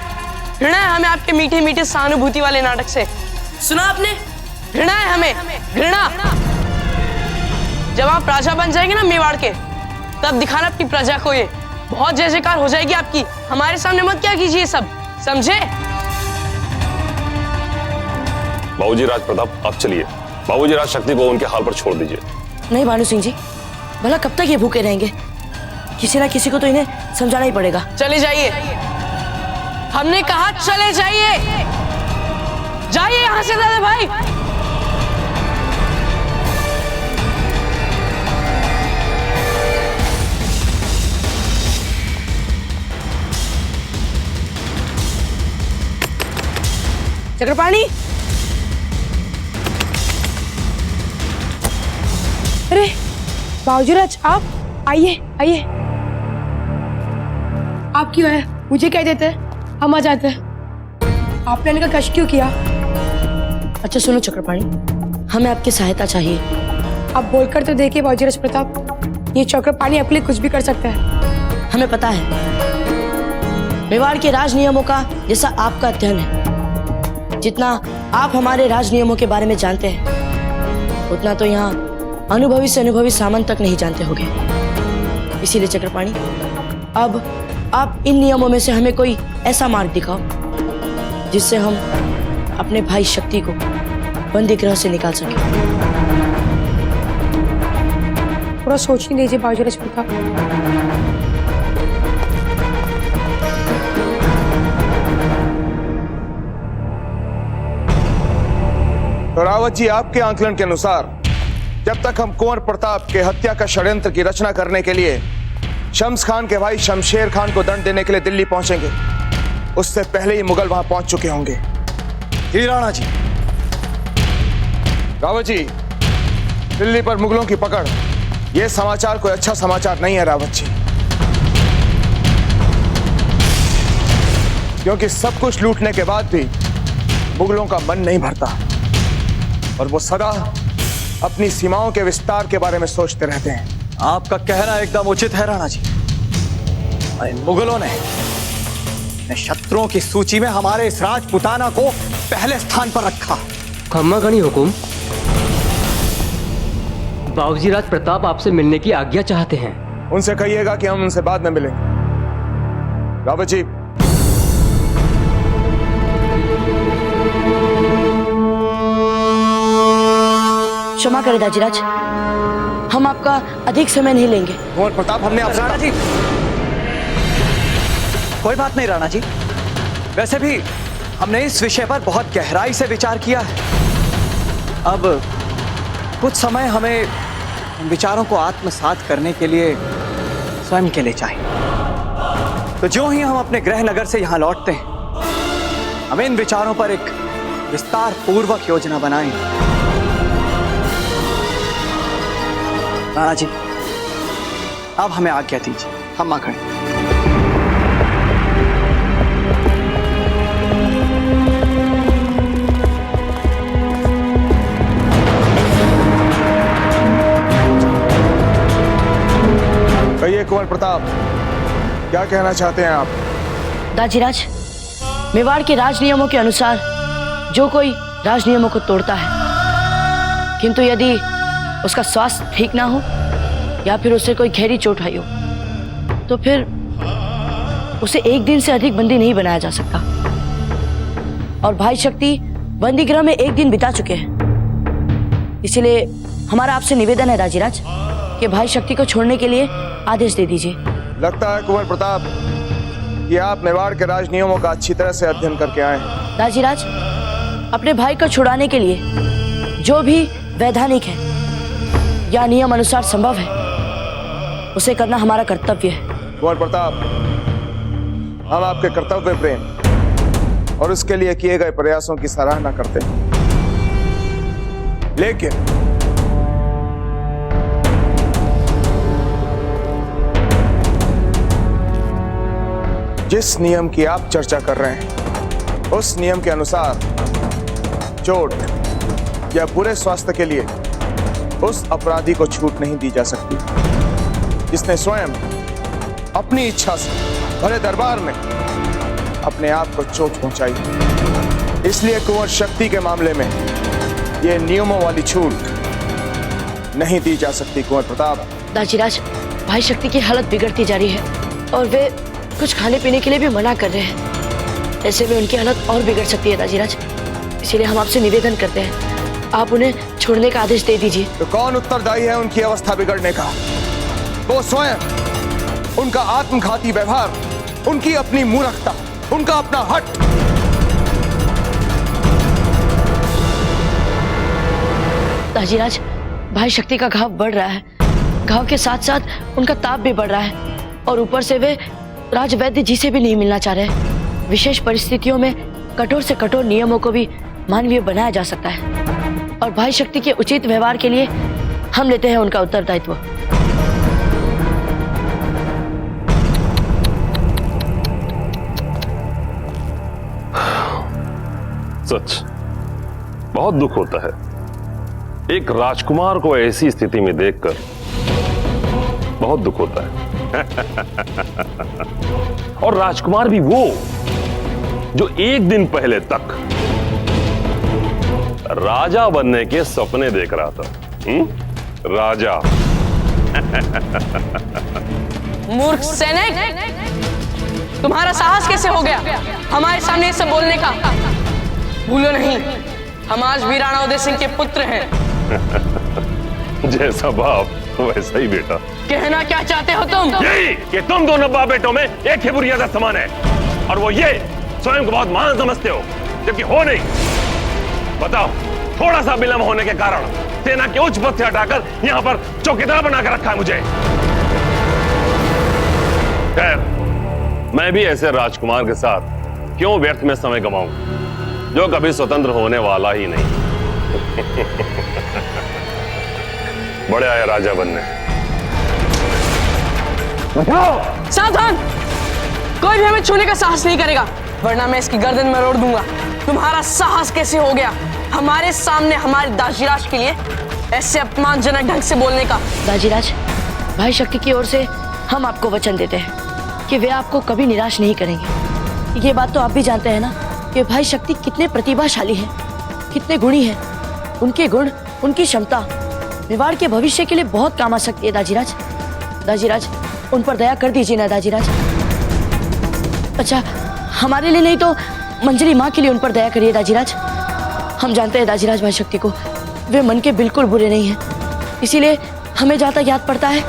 घृणा है हमें आपके मीठे मीठे सहानुभूति वाले नाटक से। सुना आपने? घृणा है हमें, घृणा। जब आप राजा बन जाएंगे ना मेवाड़ के, तब दिखाना अपनी प्रजा को। ये बहुत जय जयकार हो जाएगी आपकी। हमारे सामने मत क्या कीजिए सब, समझे? बाबूजी राज प्रताप, आप चलिए। बाबूजी राज शक्ति को उनके हाल पर छोड़ दीजिए। नहीं भानु सिंह जी, भला कब तक ये भूखे रहेंगे? किसी ना किसी को तो इन्हें समझाना ही पड़ेगा। चले जाइए, हमने कहा चले जाइए। जाइए यहाँ से दादा भाई। चक्रपाणी, अरे बाबूजीराज, आप आइए आइए। आप क्यों है? मुझे कह देते, हम आ जाते। आपने इनका कष्ट क्यों किया? अच्छा सुनो चक्रपाणी, हमें आपकी सहायता चाहिए। आप बोलकर तो देखिए बाबूजीराज प्रताप, ये चक्रपाणी आपके लिए कुछ भी कर सकता है। हमें पता है, मेवाड़ के राज नियमों का जैसा आपका अध्ययन है, जितना आप हमारे राज नियमों के बारे में जानते हैं, उतना तो यहाँ अनुभवी से अनुभवी सामंत तक नहीं जानते होंगे। इसीलिए चक्रपाणी, अब आप इन नियमों में से हमें कोई ऐसा मार्ग दिखाओ जिससे हम अपने भाई शक्ति को बंदी गृह से निकाल सकें। थोड़ा सोचने दीजिए बाबूजीराज प्रताप। तो रावत जी, आपके आंकलन के अनुसार जब तक हम कुंवर प्रताप के हत्या का षड्यंत्र की रचना करने के लिए शम्स खान के भाई शमशेर खान को दंड देने के लिए दिल्ली पहुंचेंगे, उससे पहले ही मुगल वहां पहुंच चुके होंगे। जी राणा जी। रावत जी, दिल्ली पर मुगलों की पकड़, यह समाचार कोई अच्छा समाचार नहीं है रावत जी। क्योंकि सब कुछ लूटने के बाद भी मुगलों का मन नहीं भरता और वो सदा अपनी सीमाओं के विस्तार के बारे में सोचते रहते हैं। आपका कहना एकदम उचित है राणा जी। इन मुगलों ने शत्रुओं की सूची में हमारे इस राजपुताना को पहले स्थान पर रखा। खम्मा गणी हुकुम, बाबूजी राज प्रताप आपसे मिलने की आज्ञा चाहते हैं। उनसे कहिएगा कि हम उनसे बाद में मिलेंगे। रावत जी, क्षमा करें दाजीराज, हम आपका अधिक समय नहीं लेंगे। कुंवर प्रताप, हमने आपसे राणा जी, कोई बात नहीं राणा जी। वैसे भी हमने इस विषय पर बहुत गहराई से विचार किया है। अब कुछ समय हमें इन विचारों को आत्मसात करने के लिए स्वयं के लिए चाहिए। तो जो ही हम अपने गृह नगर से यहाँ लौटते हैं, हमें इन विचारों पर एक विस्तार पूर्वक योजना बनाएं। राणा जी, अब हमें आज्ञा दीजिए, हम आ खड़े। कहिए कुंवर प्रताप, क्या कहना चाहते हैं आप? दाजीराज, मेवाड़ के राज नियमों के अनुसार जो कोई राज नियमों को तोड़ता है, किंतु यदि उसका स्वास्थ्य ठीक ना हो या फिर उसे कोई गहरी चोट आई हो, तो फिर उसे 1 दिन से अधिक बंदी नहीं बनाया जा सकता। और भाई शक्ति बंदी गृह में 1 दिन बिता चुके हैं। इसलिए हमारा आपसे निवेदन है दाजीराज कि भाई शक्ति को छोड़ने के लिए आदेश दे दीजिए। लगता है कुंवर प्रताप कि आप मेवाड़ के राज नियमों का अच्छी तरह से अध्ययन करके आए हैं। दाजीराज, अपने भाई को छुड़ाने के लिए जो भी वैधानिक है या नियम अनुसार संभव है, उसे करना हमारा कर्तव्य है। कुंवर प्रताप, हम आपके कर्तव्य प्रेम और उसके लिए किए गए प्रयासों की सराहना करते हैं, लेकिन जिस नियम की आप चर्चा कर रहे हैं, उस नियम के अनुसार चोट या बुरे स्वास्थ्य के लिए उस अपराधी को छूट नहीं दी जा सकती जिसने स्वयं अपनी इच्छा से भरे दरबार में अपने आप को चोट पहुंचाई। इसलिए कुंवर शक्ति के मामले में यह नियमों वाली छूट नहीं दी जा सकती। कुंवर प्रताप। दाजीराज, भाई शक्ति की हालत बिगड़ती जा रही है और वे कुछ खाने पीने के लिए भी मना कर रहे हैं। ऐसे में उनकी हालत और बिगड़ सकती है दाजीराज। इसीलिए हम आपसे निवेदन करते हैं, आप उन्हें छोड़ने का आदेश दे दीजिए। तो कौन उत्तरदायी है उनकी अवस्था बिगड़ने का? वो स्वयं, उनका आत्मघाती व्यवहार, उनकी अपनी मूर्खता, उनका अपना हट। दाजीराज, भाई शक्ति का घाव बढ़ रहा है। घाव के साथ साथ उनका ताप भी बढ़ रहा है और ऊपर से वे राजवैद्य जी से भी नहीं मिलना चाह रहे। विशेष परिस्थितियों में कठोर से कठोर नियमों को भी मानवीय बनाया जा सकता है और भाई शक्ति के उचित व्यवहार के लिए हम लेते हैं उनका उत्तरदायित्व। सच बहुत दुख होता है एक राजकुमार को ऐसी स्थिति में देखकर, बहुत दुख होता है। और राजकुमार भी वो जो 1 दिन पहले तक राजा बनने के सपने देख रहा था। राजा। मूर्ख सैनिक, तुम्हारा साहस कैसे हो गया हमारे सामने ये सब बोलने का? भूलो नहीं, हम आज भी राणा उदय सिंह के पुत्र हैं। जैसा बाप वैसा ही बेटा। कहना क्या चाहते हो तुम? यही कि तुम दोनों बाप बेटों में एक ही बुनियाद समान है और वो ये स्वयं को बहुत महान समझते हो जबकि हो नहीं। बताओ, थोड़ा सा विलंब होने के कारण सेना के उच्च पद से हटाकर यहां पर चौकीदार बनाकर रखा है मुझे। खैर, मैं भी ऐसे राजकुमार के साथ क्यों व्यर्थ में समय गंवाऊं जो कभी स्वतंत्र होने वाला ही नहीं। बड़े आए राजा बनने। सावधान! कोई भी हमें छूने का साहस नहीं करेगा, वरना मैं इसकी गर्दन में रोड़ दूंगा। तुम्हारा साहस कैसे हो गया हमारे सामने हमारे दाजीराज के लिए ऐसे अपमानजनक ढंग से बोलने का? दाजीराज, भाई शक्ति की ओर से हम आपको वचन देते हैं कि वे आपको कभी निराश नहीं करेंगे। ये बात तो आप भी जानते हैं ना कि भाई शक्ति कितने प्रतिभाशाली हैं, कितने गुणी हैं। उनके गुण, उनकी क्षमता मेवाड़ के भविष्य के लिए बहुत काम आ सकती है। दाजीराज, दाजीराज, उन पर दया कर दीजिए ना दाजीराज। अच्छा, हमारे लिए नहीं तो मंजरी माँ के लिए उन पर दया करिए दाजीराज। हम जानते हैं दाजीराज, भाई शक्ति को वे मन के बिल्कुल बुरे नहीं हैं। इसीलिए हमें जहाँ तक याद पड़ता है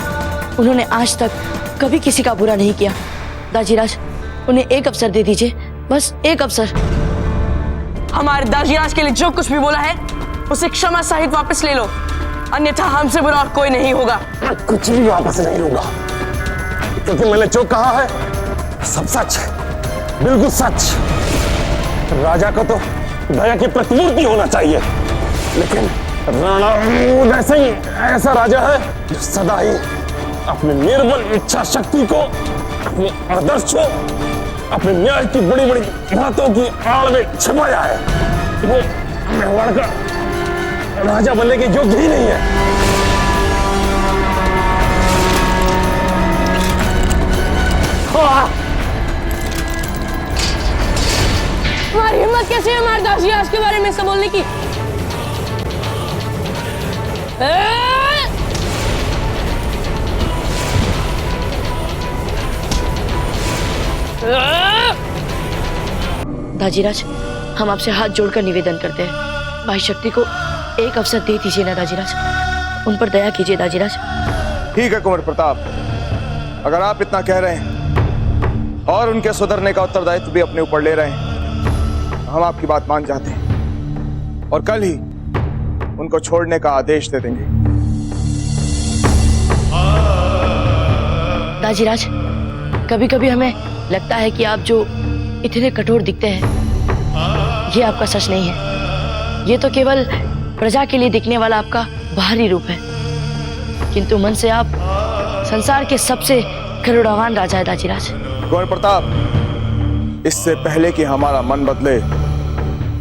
उन्होंने आज तक कभी किसी का बुरा नहीं किया। दाजीराज, उन्हें एक अवसर दे दीजिए, बस एक अवसर। हमारे दाजीराज के लिए जो कुछ भी बोला है उसे क्षमा सहित वापस ले लो, अन्यथा हमसे बुरा और कोई नहीं होगा। कुछ भी वापस नहीं लूंगा, क्योंकि मैंने जो कहा है सब सच है, बिल्कुल सच। राजा को तो दया की प्रतिमूर्ति होना चाहिए, लेकिन राणा वैसे ही ऐसा राजा है जो सदा ही अपनी निर्बल इच्छा शक्ति को, अपने आदर्श को, अपने न्याय की बड़ी बड़ी बातों की आड़ में छिपाया है। वो मेवाड़ का राजा बनने के योग्य ही नहीं है। कैसे है हमारे दाजिराज के बारे में सब बोलने की? दाजीराज, हम आपसे हाथ जोड़कर निवेदन करते हैं, भाई शक्ति को एक अवसर दे दीजिए ना दाजीराज, उन पर दया कीजिए दाजीराज। ठीक है कुंवर प्रताप, अगर आप इतना कह रहे हैं और उनके सुधरने का उत्तरदायित्व भी अपने ऊपर ले रहे हैं, हम आपकी बात मान जाते हैं और कल ही उनको छोड़ने का आदेश दे देंगे। दाजीराज, कभी कभी हमें लगता है कि आप जो इतने कठोर दिखते हैं, ये आपका सच नहीं है। ये तो केवल प्रजा के लिए दिखने वाला आपका बाहरी रूप है, किंतु मन से आप संसार के सबसे करुणावान राजा है दाजीराज। कुंवर प्रताप, इससे पहले कि हमारा मन बदले,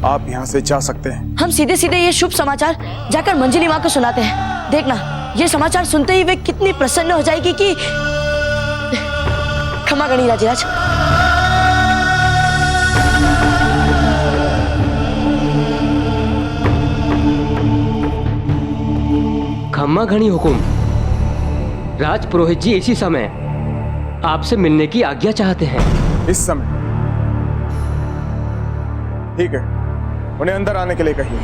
आप यहाँ से जा सकते हैं। हम सीधे सीधे ये शुभ समाचार जाकर मंजिली माँ को सुनाते हैं। देखना, ये समाचार सुनते ही वे कितनी प्रसन्न हो जाएगी कि क्षमा करिए दाजीराज। खम्मा घनी हुकुम, राज पुरोहित जी इसी समय आपसे मिलने की आज्ञा चाहते हैं। इस समय? ठीक है, उन्हें अंदर आने के लिए कहिए।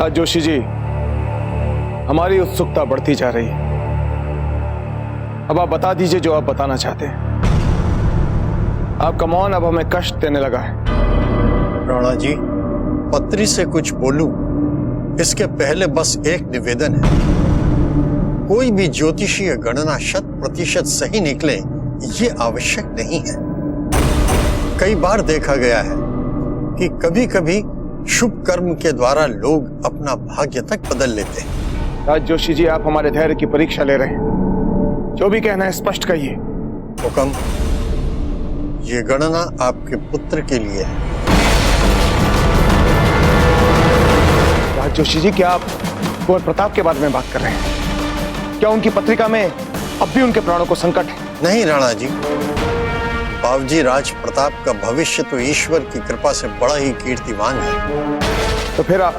जोशी जी, हमारी उत्सुकता बढ़ती जा रही है। अब आप बता दीजिए जो आप बताना चाहते हैं। आपका मौन अब हमें कष्ट देने लगा है। राणा जी, पत्री से कुछ बोलूं इसके पहले बस एक निवेदन है। कोई भी ज्योतिषीय गणना 100% सही निकले, ये आवश्यक नहीं है। कई बार देखा गया है कि कभी कभी शुभ कर्म के द्वारा लोग अपना भाग्य तक बदल लेते हैं। राज जोशी जी, आप हमारे धैर्य की परीक्षा ले रहे हैं। जो भी कहना है स्पष्ट कहिए। हुकम, ये गणना आपके पुत्र के लिए है। राज जोशी जी, क्या आप कुंवर प्रताप के बारे में बात कर रहे हैं? क्या उनकी पत्रिका में अब भी उनके प्राणों को संकट है? नहीं राणा जी, बाबूजी राज प्रताप का भविष्य तो ईश्वर की कृपा से बड़ा ही कीर्तिमान है। तो फिर आप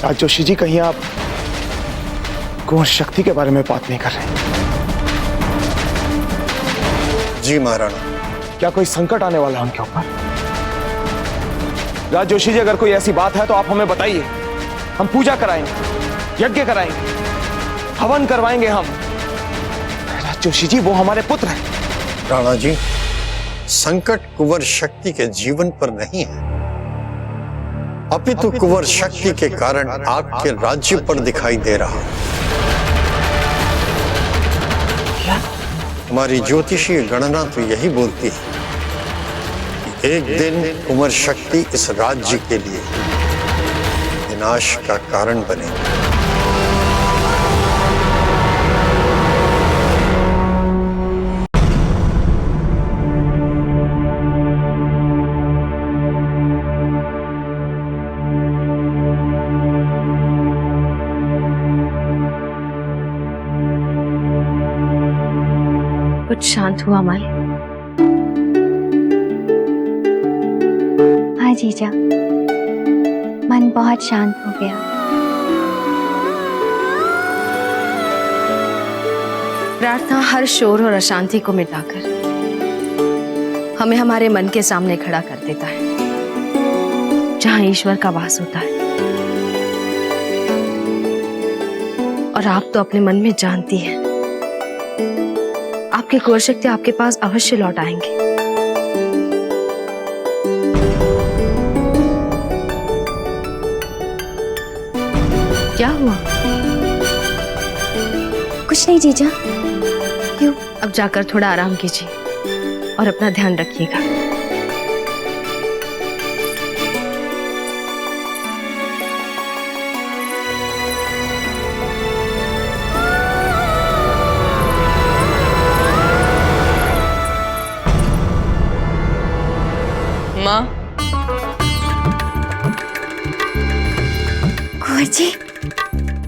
राज जोशी जी, कहीं आप कुंवर शक्ति के बारे में बात नहीं कर रहे? जी महाराणा। क्या कोई संकट आने वाला है उनके ऊपर? राज जोशी जी, अगर कोई ऐसी बात है तो आप हमें बताइए। हम पूजा कराएंगे, यज्ञ कराएंगे, हवन करवाएंगे। हम राज जोशी जी, वो हमारे पुत्र हैं। राणा जी, संकट कुंवर शक्ति के जीवन पर नहीं है, अपितु कुंवर शक्ति के कारण आपके राज्य पर दिखाई दे रहा है। हमारी ज्योतिषीय गणना तो यही बोलती है कि एक दिन कुंवर शक्ति इस राज्य के लिए विनाश का कारण बनेगी। कुछ शांत हुआ माल? हाँ जीजा, मन बहुत शांत हो गया। प्रार्थना हर शोर और अशांति को मिटाकर हमें हमारे मन के सामने खड़ा कर देता है, जहां ईश्वर का वास होता है। और आप तो अपने मन में जानती हैं, आपकी कुंवर शक्ति आपके पास अवश्य लौट आएंगे। क्या हुआ? कुछ नहीं जीजा। क्यों? अब जाकर थोड़ा आराम कीजिए और अपना ध्यान रखिएगा। माँ, कुंवर जी,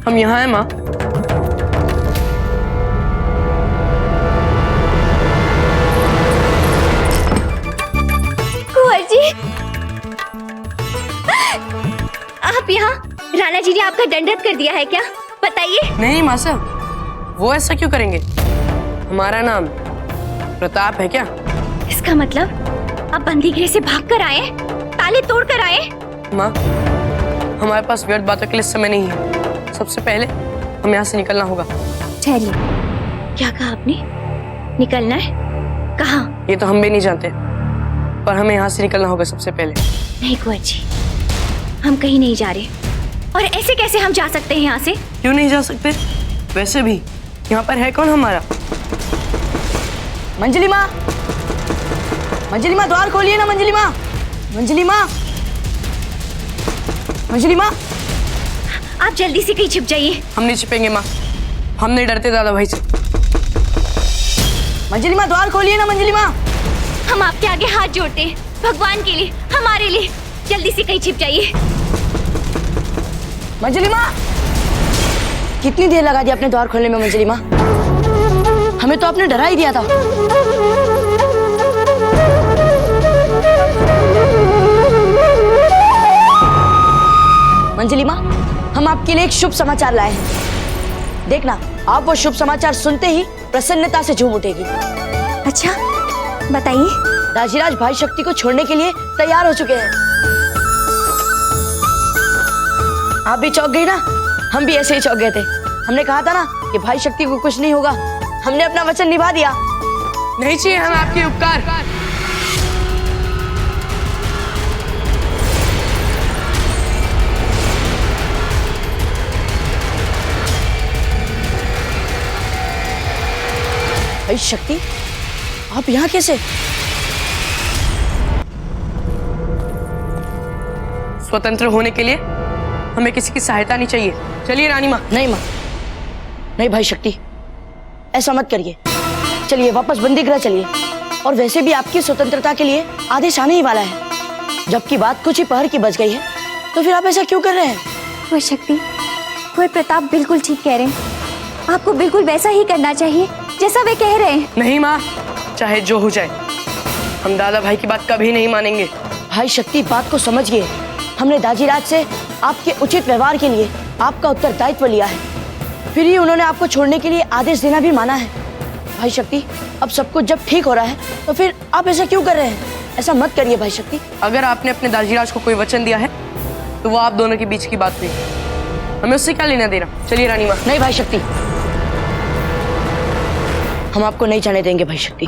हम यहाँ हैं माँ। कुंवर जी, आप यहाँ? राणा जी ने आपका दंडवत कर दिया है क्या? बताइए। नहीं माँ साहब, वो ऐसा क्यों करेंगे? हमारा नाम प्रताप है क्या? इसका मतलब आप बंदी गृह से भाग कर आए, ताले तोड़ कर आए? माँ, हमारे पास व्यर्थ बातों के लिए समय नहीं है। सबसे पहले हमें यहाँ से निकलना होगा। ठहरिए, क्या कहा आपने? निकलना है? कहाँ? ये तो हम भी नहीं जानते, पर हमें यहाँ से निकलना होगा सबसे पहले। नहीं कुंवर जी, हम कहीं नहीं जा रहे। और ऐसे कैसे हम जा सकते हैं यहाँ से? क्यों नहीं जा सकते? वैसे भी यहाँ पर है कौन हमारा? मंजली माँ, मंजली माँ, द्वार खोलिए ना। मंजली माँ, मंजली माँ, मंजली माँ, आप जल्दी से कहीं छिप जाइए। हम नहीं छिपेंगे माँ, हम नहीं डरते दादा भाई से। मंजली माँ, द्वार खोलिए ना। मंजली माँ, हम आपके आगे हाथ जोड़ते हैं, भगवान के लिए, हमारे लिए, जल्दी से कहीं छिप जाइए। मंजली माँ, कितनी देर लगा दी आपने द्वार खोलने में? मंजली माँ, हमें तो आपने डरा ही दिया था। मंजली माँ, हम आपके लिए एक शुभ समाचार लाए हैं। देखना, आप वो शुभ समाचार सुनते ही प्रसन्नता से झूम उठेगी। अच्छा, बताइए। दाजीराज भाई शक्ति को छोड़ने के लिए तैयार हो चुके हैं। आप भी चौंक गई ना? हम भी ऐसे ही चौंक गए थे। हमने कहा था ना कि भाई शक्ति को कुछ नहीं होगा। हमने अपना वचन निभा दिया। नहीं चाहिए हमें आपके उपकार। भाई शक्ति, आप यहाँ कैसे? स्वतंत्र होने के लिए हमें किसी की सहायता नहीं चाहिए। चलिए रानी माँ। नहीं माँ, नहीं भाई शक्ति, ऐसा मत करिए। चलिए वापस बंदी गृह चलिए। और वैसे भी आपकी स्वतंत्रता के लिए आदेश आने ही वाला है। जबकि बात कुछ ही पहर की बच गई है, तो फिर आप ऐसा क्यों कर रहे हैं? कुंवर शक्ति, कुंवर प्रताप बिल्कुल ठीक कह रहे हैं। आपको बिल्कुल वैसा ही करना चाहिए जैसा वे कह रहे हैं। नहीं माँ, चाहे जो हो जाए, हम दादा भाई की बात कभी नहीं मानेंगे। भाई शक्ति बात को समझ गए। हमने दाजीराज से आपके उचित व्यवहार के लिए आपका उत्तरदायित्व लिया है, फिर ही उन्होंने आपको छोड़ने के लिए आदेश देना भी माना है। भाई शक्ति, अब सब कुछ जब ठीक हो रहा है, तो फिर आप ऐसा क्यों कर रहे हैं? ऐसा मत करिए भाई शक्ति। अगर आपने अपने दाजीराज को कोई वचन दिया है, तो वो आप दोनों के बीच की बात हुई, हमें उससे क्या लेना देना। चलिए रानी माँ। नहीं भाई शक्ति, हम आपको नहीं जाने देंगे भाई शक्ति।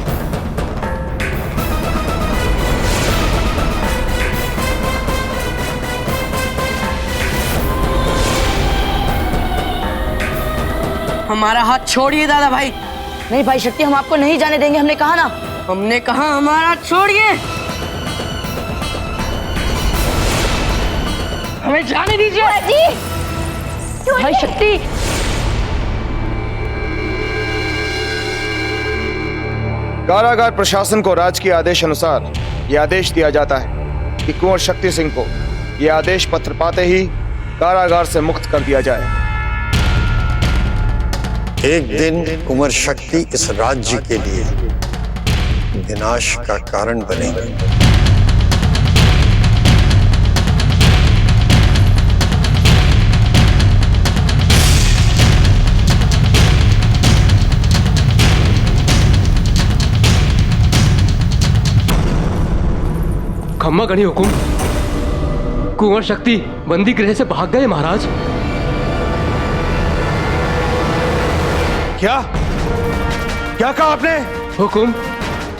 हमारा हाथ छोड़िए दादा भाई। नहीं भाई शक्ति, हम आपको नहीं जाने देंगे। हमने कहा ना। हमने कहा हमारा हाथ छोड़िए। हमें जाने दीजिए। भाई शक्ति, कारागार प्रशासन को राजकीय आदेश अनुसार यह आदेश दिया जाता है कि कुंवर शक्ति सिंह को यह आदेश पत्र पाते ही कारागार से मुक्त कर दिया जाए। एक दिन कुंवर शक्ति इस राज्य के लिए विनाश का कारण बनेगी। खम्मा गणी हुकुम, कुंवर शक्ति बंदी गृह से भाग गए महाराज। क्या क्या कहा आपने? हुकुम,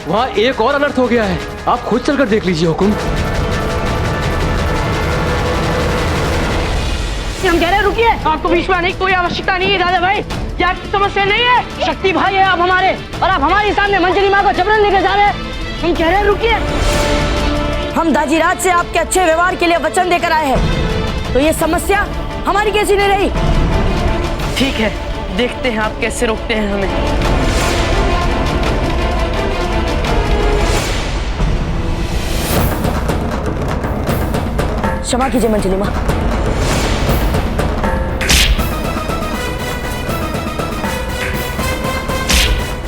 वहाँ एक और अनर्थ हो गया है, आप खुद चलकर देख लीजिए हुकुम। हम कह रहे रुकिए, आपको बीच में आने की कोई आवश्यकता नहीं है राजा भाई, क्या समस्या नहीं है। शक्ति भाई है आप हमारे, और आप हमारे सामने मंजरी माँ को जबरन लेकर जा रहे हैं। हम कह रहे हैं रुकिए। हम दाजीराज से आपके अच्छे व्यवहार के लिए वचन देकर आए हैं, तो ये समस्या हमारी कैसी नहीं रही? ठीक है, देखते हैं आप कैसे रोकते हैं हमें। क्षमा कीजिए मंजली माँ।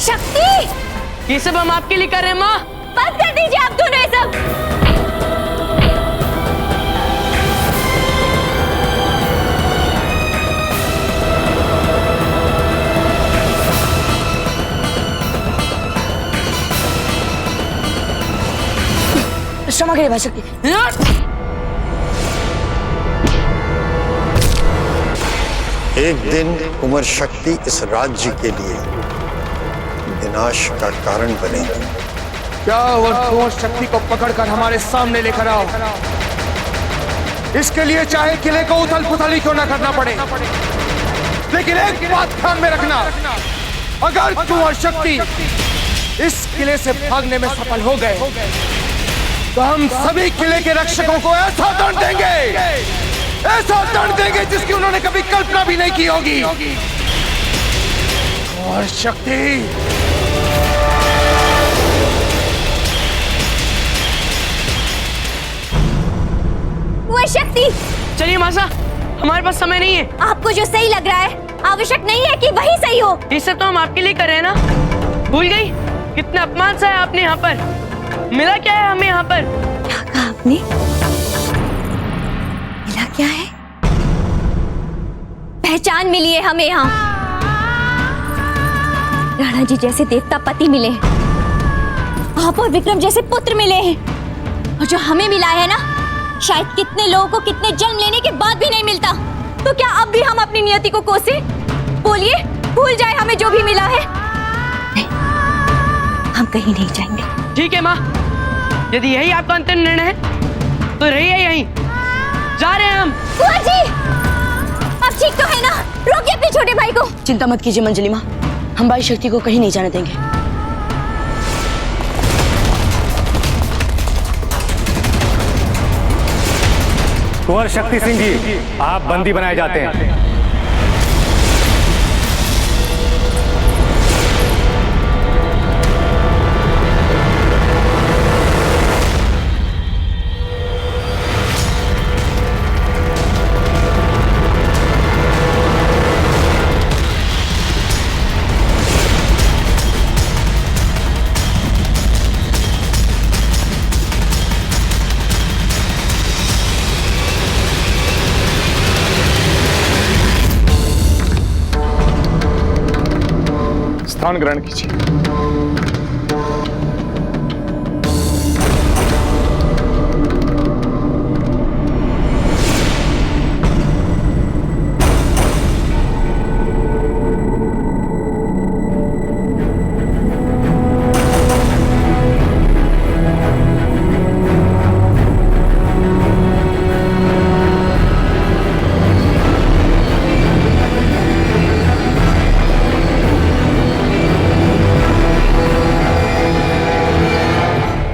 शक्ति, ये सब हम आपके लिए कर रहे हैं माँ। बंद कर दीजिए आप दोनों ये सब। क्षमा करिए भाई शक्ति। एक दिन कुंवर शक्ति इस राज्य के लिए विनाश का कारण बनेगी। क्या और कुंवर शक्ति को पकड़कर हमारे सामने लेकर आओ। इसके लिए चाहे किले को उथल पुथल ही क्यों ना करना पड़े, लेकिन एक बात ध्यान में रखना, अगर कुंवर शक्ति इस किले से भागने में सफल हो गए तो हम सभी किले के रक्षकों को ऐसा दंड देंगे, ऐसा दंड देंगे जिसकी उन्होंने कभी कल्पना भी नहीं की होगी। कुंवर शक्ति, कुंवर शक्ति, चलिए मासा, हमारे पास समय नहीं है। आपको जो सही लग रहा है आवश्यक नहीं है कि वही सही हो। ये सब तो हम आपके लिए कर रहे हैं ना। भूल गई कितना अपमान सा है आपने यहाँ पर। मिला क्या है हमें यहाँ पर? क्या कहा आपने? मिला क्या है? पहचान मिली है हमें यहाँ। राणा जी जैसे देवता पति मिले हैं, आप और विक्रम जैसे पुत्र मिले हैं, और जो हमें मिला है ना, शायद कितने लोगों को कितने जन्म लेने के बाद भी नहीं मिलता। तो क्या अब भी हम अपनी नियति को कोसे? बोलिए, भूल जाए हमें जो भी मिला है। नहीं, हम कहीं नहीं जाएंगे। ठीक है माँ, यदि यही आपका अंतिम निर्णय है तो रहिए यहीं, जा रहे हैं हम। बुआ जी, अब ठीक तो है ना? रोकिए अपने छोटे भाई को। चिंता मत कीजिए मंजली माँ, हम भाई शक्ति को कहीं नहीं जाने देंगे। कुंवर शक्ति सिंह जी, आप बंदी बनाए जाते हैं। स्थान ग्रहण कीजिए।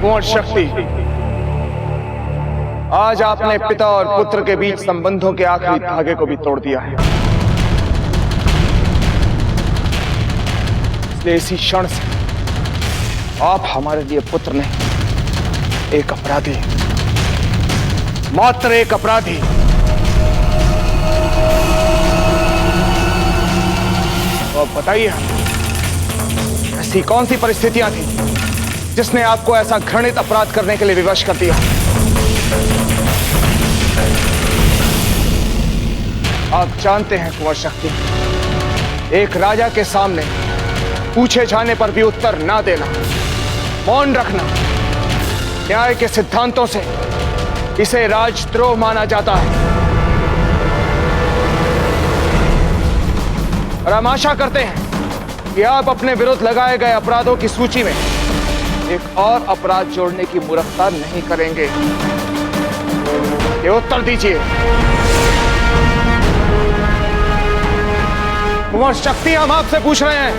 कुंवर शक्ति, आज आपने पिता और पुत्र के बीच संबंधों के आखिरी धागे को भी तोड़ दिया है। इसलिए इसी क्षण से आप हमारे लिए पुत्र नहीं, एक अपराधी, मात्र एक अपराधी। तो अब बताइए, ऐसी कौन सी परिस्थितियां थी जिसने आपको ऐसा घृणित अपराध करने के लिए विवश कर दिया? आप जानते हैं कुंवर शक्ति, एक राजा के सामने पूछे जाने पर भी उत्तर ना देना, मौन रखना, न्याय के सिद्धांतों से इसे राजद्रोह माना जाता है। और हम आशा करते हैं कि आप अपने विरुद्ध लगाए गए अपराधों की सूची में एक और अपराध जोड़ने की मूर्खता नहीं करेंगे। ये उत्तर दीजिए। कुंवर शक्ति, हम आपसे पूछ रहे हैं,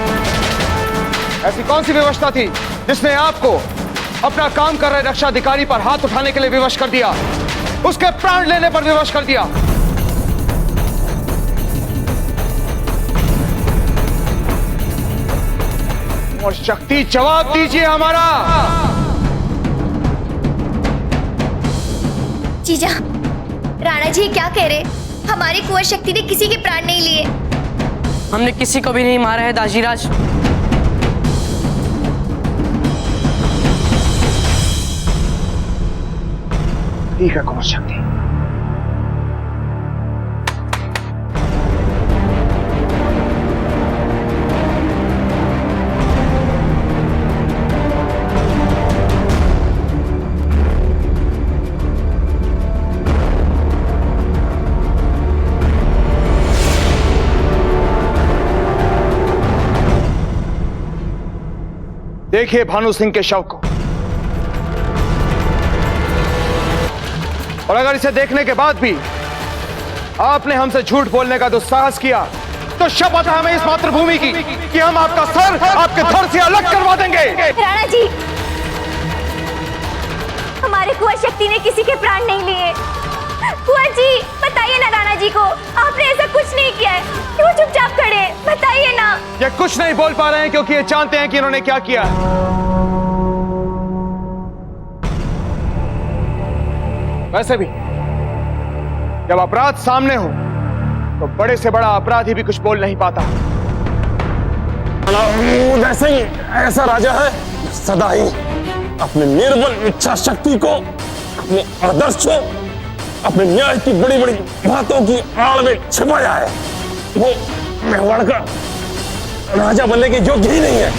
ऐसी कौन सी व्यवस्था थी जिसने आपको अपना काम कर रहे रक्षा अधिकारी पर हाथ उठाने के लिए विवश कर दिया, उसके प्राण लेने पर विवश कर दिया? कुंवर शक्ति, जवाब दीजिए हमारा। जीजा, राणा जी क्या कह रहे? हमारी कुंवर शक्ति ने किसी के प्राण नहीं लिए। हमने किसी को भी नहीं मारा है दाजीराज। ठीक है कुंवर शक्ति, देखिए भानु सिंह के शव को, और अगर इसे देखने के बाद भी आपने हमसे झूठ बोलने का दुस्साहस किया तो शपथ है हमें इस मातृभूमि की कि हम आपका सर आपके धड़ से अलग करवा देंगे। राणा जी, हमारे कुंवर शक्ति ने किसी के प्राण नहीं लिए। कुंवर जी बताइए ना राणा जी को, आपने ऐसा कुछ नहीं किया है। क्यों चुपचाप खड़े? बताइए ना। ये कुछ नहीं बोल पा रहे हैं क्योंकि ये जानते हैं कि इन्होंने क्या किया है। वैसे भी जब अपराध सामने हो तो बड़े से बड़ा अपराधी भी कुछ बोल नहीं पाता। वैसे ही ऐसा राजा है सदा ही अपने निर्बल इच्छा शक्ति को, अपने आदर्श को, अपने न्याय की बड़ी बड़ी बातों की आड़ में छिपाया है। वो मेवाड़ का राजा बनने के योग्य ही नहीं है।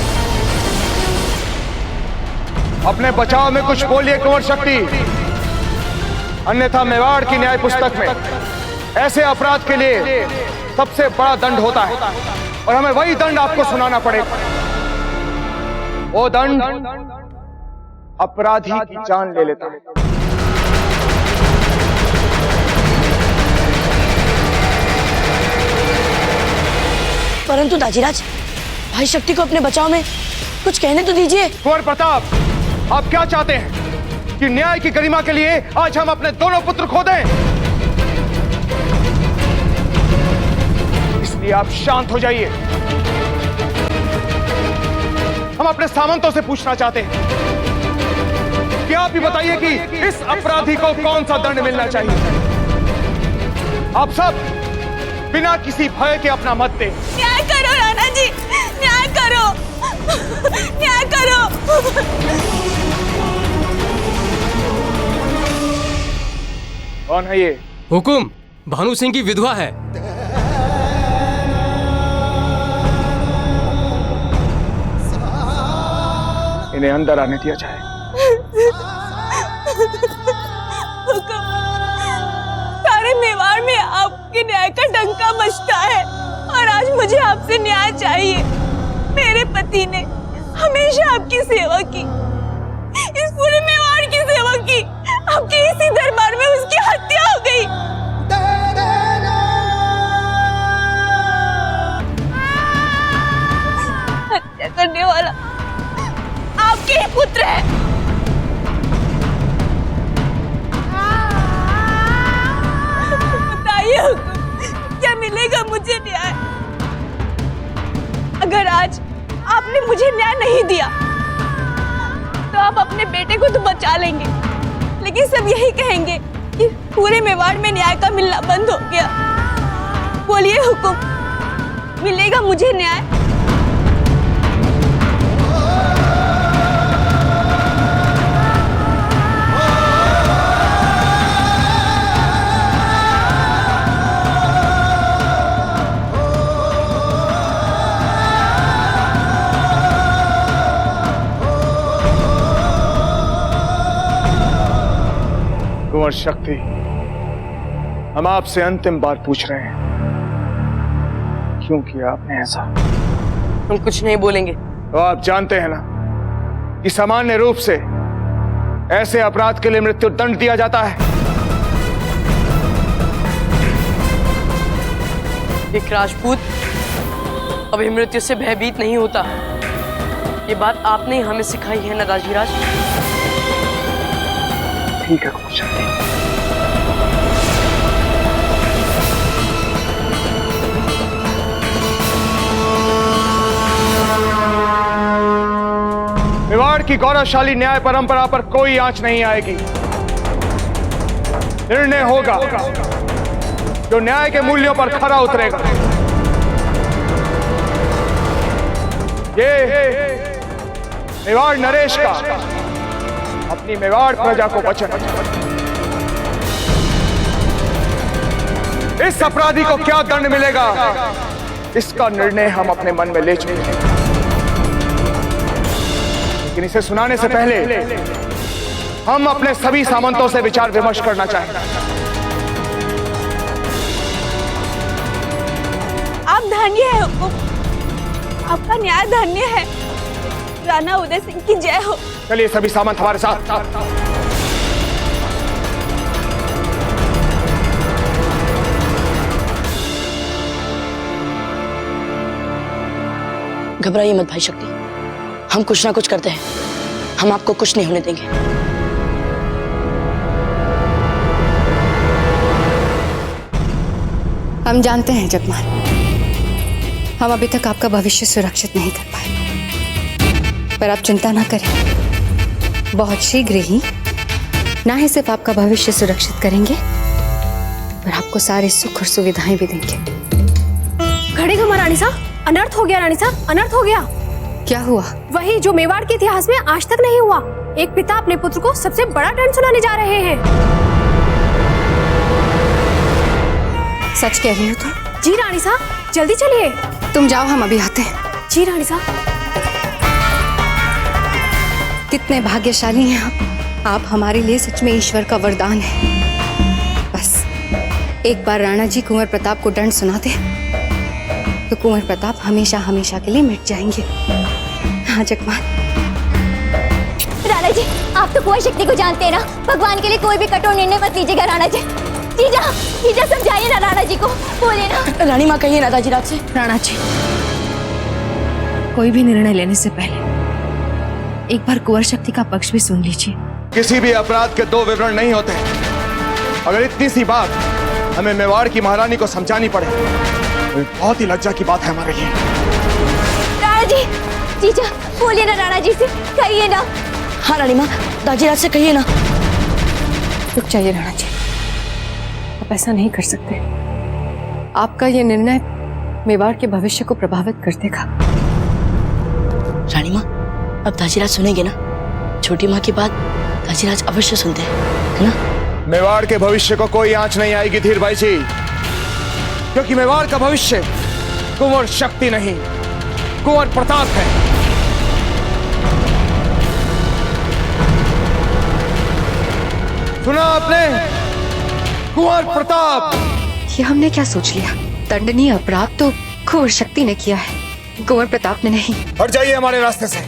अपने बचाव में कुछ बोलिए कुंवर शक्ति, अन्यथा मेवाड़ की न्याय पुस्तक में ऐसे अपराध के लिए सबसे बड़ा दंड होता है और हमें वही दंड आपको सुनाना पड़ेगा। वो दंड अपराधी की जान ले लेता है। परंतु दाजीराज, भाई शक्ति को अपने बचाव में कुछ कहने तो दीजिए। कुंवर प्रताप, आप क्या चाहते हैं कि न्याय की गरिमा के लिए आज हम अपने दोनों पुत्र खो दें? इसलिए आप शांत हो जाइए। हम अपने सामंतों से पूछना चाहते हैं कि आप ही बताइए कि इस अपराधी को कौन सा दंड मिलना चाहिए। आप सब बिना किसी भय के अपना मत दें। न्याय करो राणा जी, न्याय करो, न्याय करो। कौन है ये? हुकुम, भानु सिंह की विधवा है। इन्हें अंदर आने दिया जाए। सारे मेवाड़ में आपके न्याय का डंका बजता है और आज मुझे आपसे न्याय चाहिए। मेरे पति ने हमेशा आपकी सेवा की, इस पूरे मेवाड़ की सेवा की। आपके इसी दरबार में उसकी हत्या हो गई। हत्या करने वाला आपके ही पुत्र है। क्या मिलेगा मुझे न्याय? अगर आज आपने मुझे न्याय नहीं दिया तो आप अपने बेटे को तो बचा लेंगे, लेकिन सब यही कहेंगे कि पूरे मेवाड़ में न्याय का मिलना बंद हो गया। बोलिए हुकुम, मिलेगा मुझे न्याय? कुंवर शक्ति, हम आपसे अंतिम बार पूछ रहे हैं, क्यों किया आपने ऐसा? हम कुछ नहीं बोलेंगे। तो आप जानते हैं ना कि सामान्य रूप से ऐसे अपराध के लिए मृत्यु दंड दिया जाता है। एक राजपूत अभी मृत्यु से भयभीत नहीं होता। ये बात आपने ही हमें सिखाई है ना दाजीराज? ठीक है कुंवर शक्ति। मेवाड़ की गौरवशाली न्याय परंपरा पर कोई आंच नहीं आएगी। निर्णय होगा जो न्याय के मूल्यों पर खरा उतरेगा। ये मेवाड़ नरेश का अपनी मेवाड़ प्रजा को वचन। इस अपराधी को क्या दंड मिलेगा, इसका निर्णय हम अपने मन में ले चुके हैं, लेकिन इसे सुनाने से पहले हम अपने सभी सामंतों से विचार विमर्श करना चाहेंगे। आप धन्य है हुकुम, आपका न्याय धन्य है। राणा उदय सिंह की जय हो। चलिए सभी सामंत हमारे साथ। घबराइए मत भाई शक्ति, हम कुछ ना कुछ करते हैं। हम आपको कुछ नहीं होने देंगे। हम जानते हैं जगमाल, हम अभी तक आपका भविष्य सुरक्षित नहीं कर पाए, पर आप चिंता ना करें, बहुत शीघ्र ही ना ही सिर्फ आपका भविष्य सुरक्षित करेंगे, पर आपको सारे सुख और सुविधाएं भी देंगे। खड़े खमा रानी साहब, अनर्थ हो गया। रानी साहब, अनर्थ हो गया। क्या हुआ? वही जो मेवाड़ के इतिहास में आज तक नहीं हुआ। एक पिता अपने पुत्र को सबसे बड़ा दंड सुनाने जा रहे हैं। सच कह रही हो तुम? जी रानी साहब, जल्दी चलिए। तुम जाओ, हम अभी आते हैं। जी रानी साहब। कितने भाग्यशाली हैं आप हमारे लिए सच में ईश्वर का वरदान है। बस एक बार राणा जी कुंवर प्रताप को दंड सुनाते तो कुंवर प्रताप हमेशा हमेशा के लिए मिट जाएंगे। हाँ जगमाल। राणा जी, आप तो कुंवर शक्ति को जानते हैं ना, भगवान के लिए कोई भी कठोर निर्णय मत लीजिएगा राणा जी। जीजा, जीजा समझाइए ना राणा जी को, बोलिए ना। रानी माँ कहिए ना दाजीराज से। राणा जी, कोई भी निर्णय लेने से पहले एक बार कुंवर शक्ति का पक्ष भी सुन लीजिए। किसी भी अपराध के दो विवरण नहीं होते। अगर इतनी सी बात हमें मेवाड़ की महारानी को समझानी पड़े तो बहुत ही लज्जा की बात है हमारे लिए। राणा जी, जीजा बोलिए ना राणा जी से, कहिए ना। हाँ रानी माँ, दाजीराज से कहिए ना। रुक जाइए राणा जी, आप ऐसा नहीं कर सकते। आपका ये निर्णय मेवाड़ के भविष्य को प्रभावित कर देगा। रानी माँ, अब दाजीराज सुनेंगे ना। छोटी माँ की बात दाजीराज अवश्य सुनते हैं, है ना? मेवाड़ के भविष्य को कोई आंच नहीं आएगी धीर भाई जी, क्योंकि मेवाड़ का भविष्य कुंवर शक्ति नहीं, कुंवर प्रताप है। सुना आपने? कुंवर प्रताप। ये हमने क्या सोच लिया? दंडनीय अपराध तो कुंवर शक्ति ने किया है, कुंवर प्रताप ने नहीं। हट जाइए हमारे रास्ते से।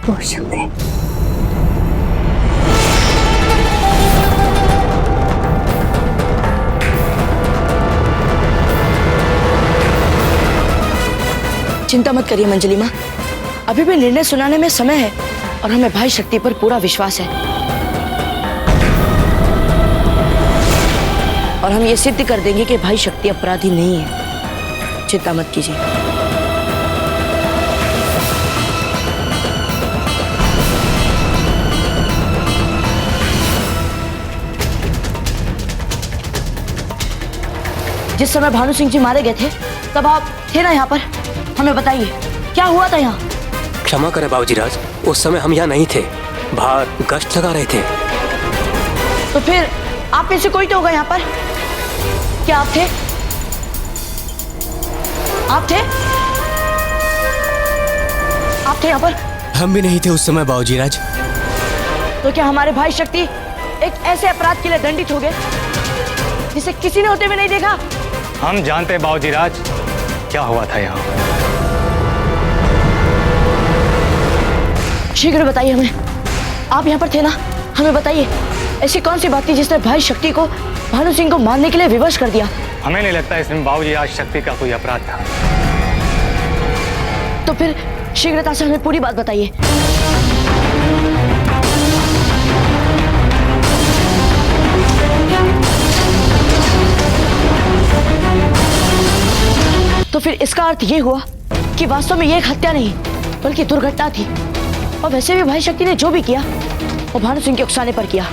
कुंवर शक्ति। चिंता मत करिए मंजली माँ, अभी भी निर्णय सुनाने में समय है और हमें भाई शक्ति पर पूरा विश्वास है। और हम ये सिद्ध कर देंगे कि भाई शक्ति अपराधी नहीं है। चिंता मत कीजिए। जिस समय भानु सिंह जी मारे गए थे तब आप थे ना यहाँ पर? हमें बताइए क्या हुआ था यहाँ? क्षमा करें बाबूजीराज, उस समय हम यहाँ नहीं थे, बाहर गश्त लगा रहे थे। तो फिर आप में से कोई तो होगा यहाँ पर, क्या आप थे? आप थे यहाँ पर? हम भी नहीं थे उस समय बाबूजी राज। तो क्या हमारे भाई शक्ति एक ऐसे अपराध के लिए दंडित हो गए जिसे किसी ने होते हुए नहीं देखा? हम जानते हैं बाबूजी राज क्या हुआ था यहाँ। शीघ्र बताइए हमें, आप यहाँ पर थे ना, हमें बताइए ऐसी कौन सी बात थी जिसने भाई शक्ति को भानु सिंह को मारने के लिए विवश कर दिया? हमें नहीं लगता इसमें बाबूजी राज शक्ति का कोई अपराध था। तो फिर शीघ्रता से हमें पूरी बात बताइए। तो फिर इसका अर्थ ये हुआ कि वास्तव में ये एक हत्या नहीं बल्कि दुर्घटना थी, और वैसे भी भाई शक्ति ने जो भी किया वो भानु सिंह के उकसाने पर किया,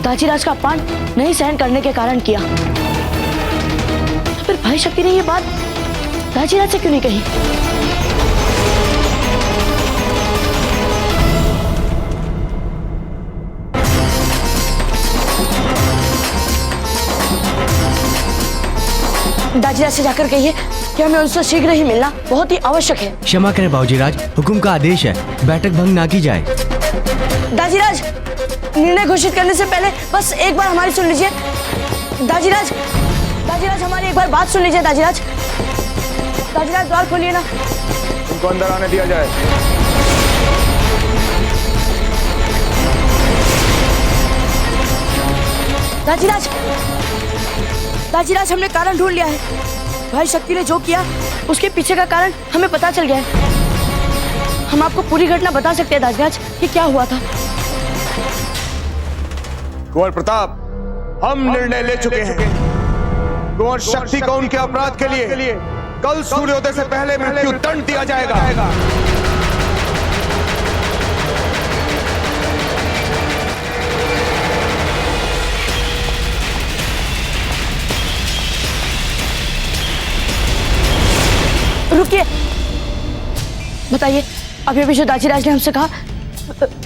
दाजीराज का अपमान नहीं सहन करने के कारण किया। तो फिर भाई शक्ति ने ये बात दाजीराज से क्यों नहीं कही? दाजीराज से जाकर कहिए कि हमें उनसे शीघ्र ही मिलना बहुत ही आवश्यक है। क्षमा करें बाबूजी राज, हुक्म का आदेश है, बैठक भंग ना की जाए। दाजीराज, निर्णय घोषित करने से पहले बस एक बार हमारी सुन लीजिए। दाजीराज, हमारी एक बार बात सुन लीजिए। दाजीराज, द्वार खोलिए ना। उनको अंदर आने दिया जाए। दाजीराज, हमने कारण ढूंढ लिया है। भाई शक्ति ने जो किया उसके पीछे का कारण हमें पता चल गया है। हम आपको पूरी घटना बता सकते हैं दाजीराज कि क्या हुआ था। कुंवर प्रताप, हम निर्णय ले चुके हैं। कुंवर शक्ति को उनके अपराध के लिए कल सूर्योदय से पहले मृत्यु दंड दिया जाएगा। रुकिए, बताइए अभी अभी जो दाजीराज ने हमसे कहा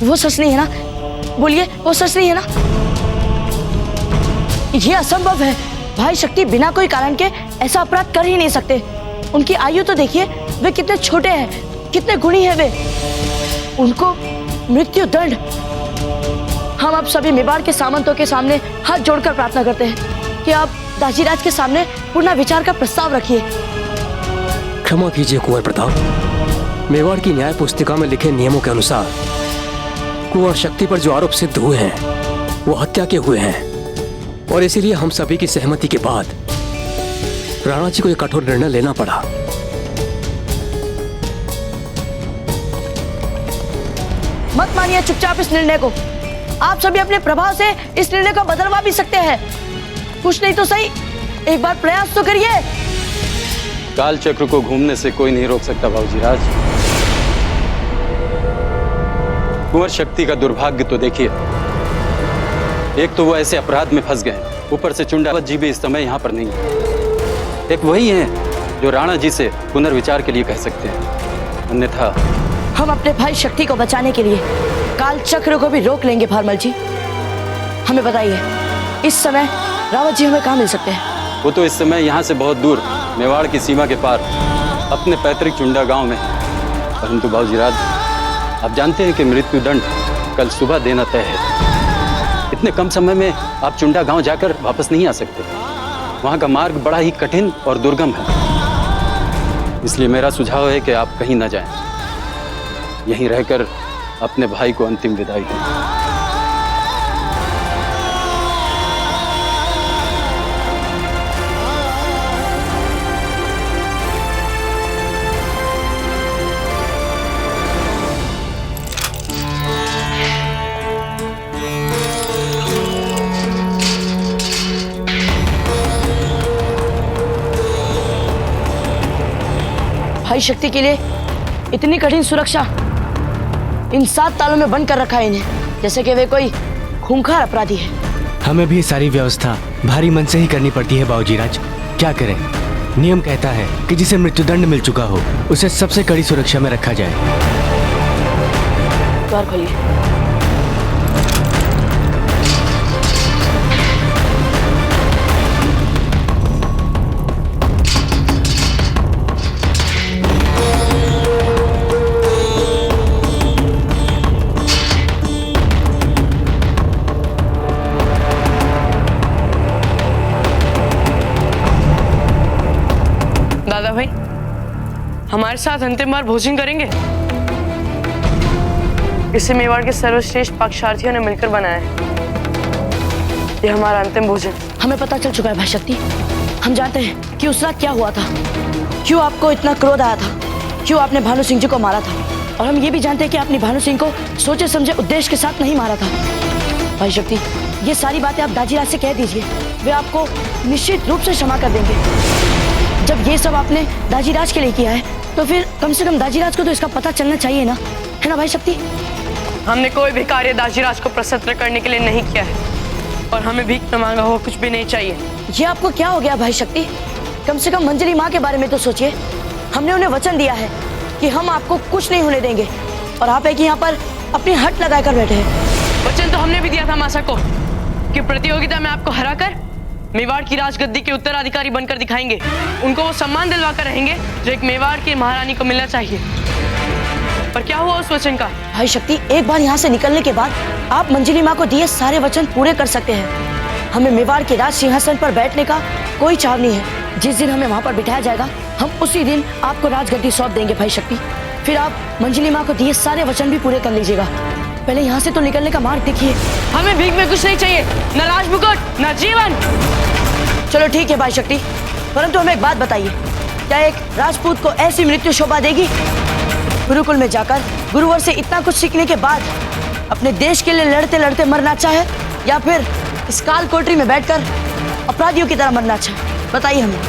वो सच नहीं है ना? बोलिए, वो सच नहीं है ना? ये असंभव है। भाई शक्ति बिना कोई कारण के ऐसा अपराध कर ही नहीं सकते। उनकी आयु तो देखिए, वे कितने छोटे हैं, कितने गुणी हैं वे। उनको मृत्यु दंड। हम आप सभी मेवाड़ के सामंतों के सामने हाथ जोड़कर प्रार्थना करते हैं कि आप दाजीराज के सामने पुनः विचार का प्रस्ताव रखिए। क्षमा कीजिए कुंवर प्रताप, मेवाड़ की न्याय पुस्तिका में लिखे नियमों के अनुसार कुंवर शक्ति पर जो आरोप सिद्ध हुए हैं वो हत्या के हुए हैं, और इसीलिए हम सभी की सहमति के बाद राणा जी को एक कठोर निर्णय लेना पड़ा। मत मानिए चुपचाप इस निर्णय को। आप सभी अपने प्रभाव से इस निर्णय को बदलवा भी सकते हैं। कुछ नहीं तो सही, एक बार प्रयास तो करिए। काल चक्र को घूमने से कोई नहीं रोक सकता बाबूजी राज। कुंवर शक्ति का दुर्भाग्य तो देखिए, एक तो वो ऐसे अपराध में फंस गए, ऊपर से चुंडावत जी भी इस समय यहाँ पर नहीं है। एक वही है जो राणा जी से पुनर्विचार के लिए कह सकते हैं, अन्यथा हम अपने भाई शक्ति को बचाने के लिए काल चक्र को भी रोक लेंगे। भारमल जी, हमें बताइए इस समय रावत जी हमें कहाँ मिल सकते हैं? वो तो इस समय यहाँ से बहुत दूर मेवाड़ की सीमा के पार अपने पैतृक चुंडा गांव में। परंतु बाबूजी राज, आप जानते हैं कि मृत्यु दंड कल सुबह देना तय है। इतने कम समय में आप चुंडा गांव जाकर वापस नहीं आ सकते। वहां का मार्ग बड़ा ही कठिन और दुर्गम है। इसलिए मेरा सुझाव है कि आप कहीं ना जाएं, यहीं रहकर अपने भाई को अंतिम विदाई दें। भाई शक्ति के लिए इतनी कठिन सुरक्षा इन 7 तालों में बंद कर रखा है इन्हें, जैसे कि वे कोई खूंखार अपराधी है। हमें भी सारी व्यवस्था भारी मन से ही करनी पड़ती है बाबूजी राज। क्या करें, नियम कहता है कि जिसे मृत्युदंड मिल चुका हो उसे सबसे कड़ी सुरक्षा में रखा जाए। द्वार खोलिए। हमारे साथ अंतिम बार भोजन करेंगे। इसे मेवाड़ के सर्वश्रेष्ठ पक्षार्थियों ने मिलकर बनाया है। ये हमारा अंतिम भोजन। हमें पता चल चुका है भाई शक्ति। हम जानते हैं कि उस रात क्या हुआ था, क्यों आपको इतना क्रोध आया था, क्यों आपने भानु सिंह जी को मारा था। और हम ये भी जानते हैं कि आपने भानु सिंह को सोचे समझे उद्देश्य के साथ नहीं मारा था। भाई शक्ति, ये सारी बातें आप दाजीराज से कह दीजिए, वे आपको निश्चित रूप से क्षमा कर देंगे। जब ये सब आपने दाजीराज के लिए किया है तो फिर कम से कम दाजीराज को तो इसका पता चलना चाहिए ना, है ना भाई शक्ति? हमने कोई भी कार्य दाजीराज को प्रसन्न करने के लिए नहीं किया है और हमें भीख न मांगा हुआ कुछ भी नहीं चाहिए। ये आपको क्या हो गया भाई शक्ति? कम से कम मंजरी माँ के बारे में तो सोचिए। हमने उन्हें वचन दिया है कि हम आपको कुछ नहीं होने देंगे और आप एक यहाँ पर अपनी हट लगाकर बैठे हैं। वचन तो हमने भी दिया था मासा को कि प्रतियोगिता में आपको हराकर मेवाड़ की राजगद्दी के उत्तराधिकारी बनकर दिखाएंगे। उनको वो सम्मान दिलवाकर रहेंगे जो एक मेवाड़ की महारानी को मिलना चाहिए। पर क्या हुआ उस वचन का? भाई शक्ति, एक बार यहाँ से निकलने के बाद आप मंजरी माँ को दिए सारे वचन पूरे कर सकते हैं। हमें मेवाड़ के राज सिंहासन पर बैठने का कोई चाव नहीं है। जिस दिन हमें वहाँ पर बिठाया जाएगा हम उसी दिन आपको राजगद्दी सौंप देंगे भाई शक्ति। फिर आप मंजली माँ को दिए सारे वचन भी पूरे कर लीजिएगा। पहले यहाँ से तो निकलने का मार्ग देखिए। हमें भीख में कुछ नहीं चाहिए, न राजमुकुट न जीवन। चलो ठीक है भाई शक्ति, परंतु हमें एक बात बताइए, क्या एक राजपूत को ऐसी मृत्यु शोभा देगी? गुरुकुल में जाकर गुरुवर से इतना कुछ सीखने के बाद अपने देश के लिए लड़ते लड़ते मरना अच्छा है या फिर इस काल कोठरी में बैठकर अपराधियों की तरह मरना अच्छा है? बताइए हमें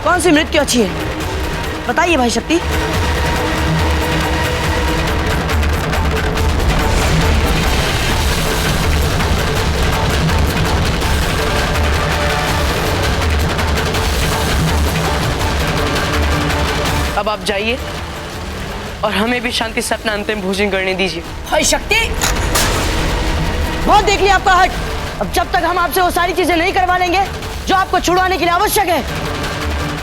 कौन सी मृत्यु अच्छी है, बताइए भाई शक्ति। अब आप जाइए और हमें भी शांति से अपना अंतिम भोजन करने दीजिए। भाई शक्ति, बहुत देख लिया आपका हट। अब जब तक हम आपसे वो सारी चीजें नहीं करवा लेंगे जो आपको छुड़वाने के लिए आवश्यक है,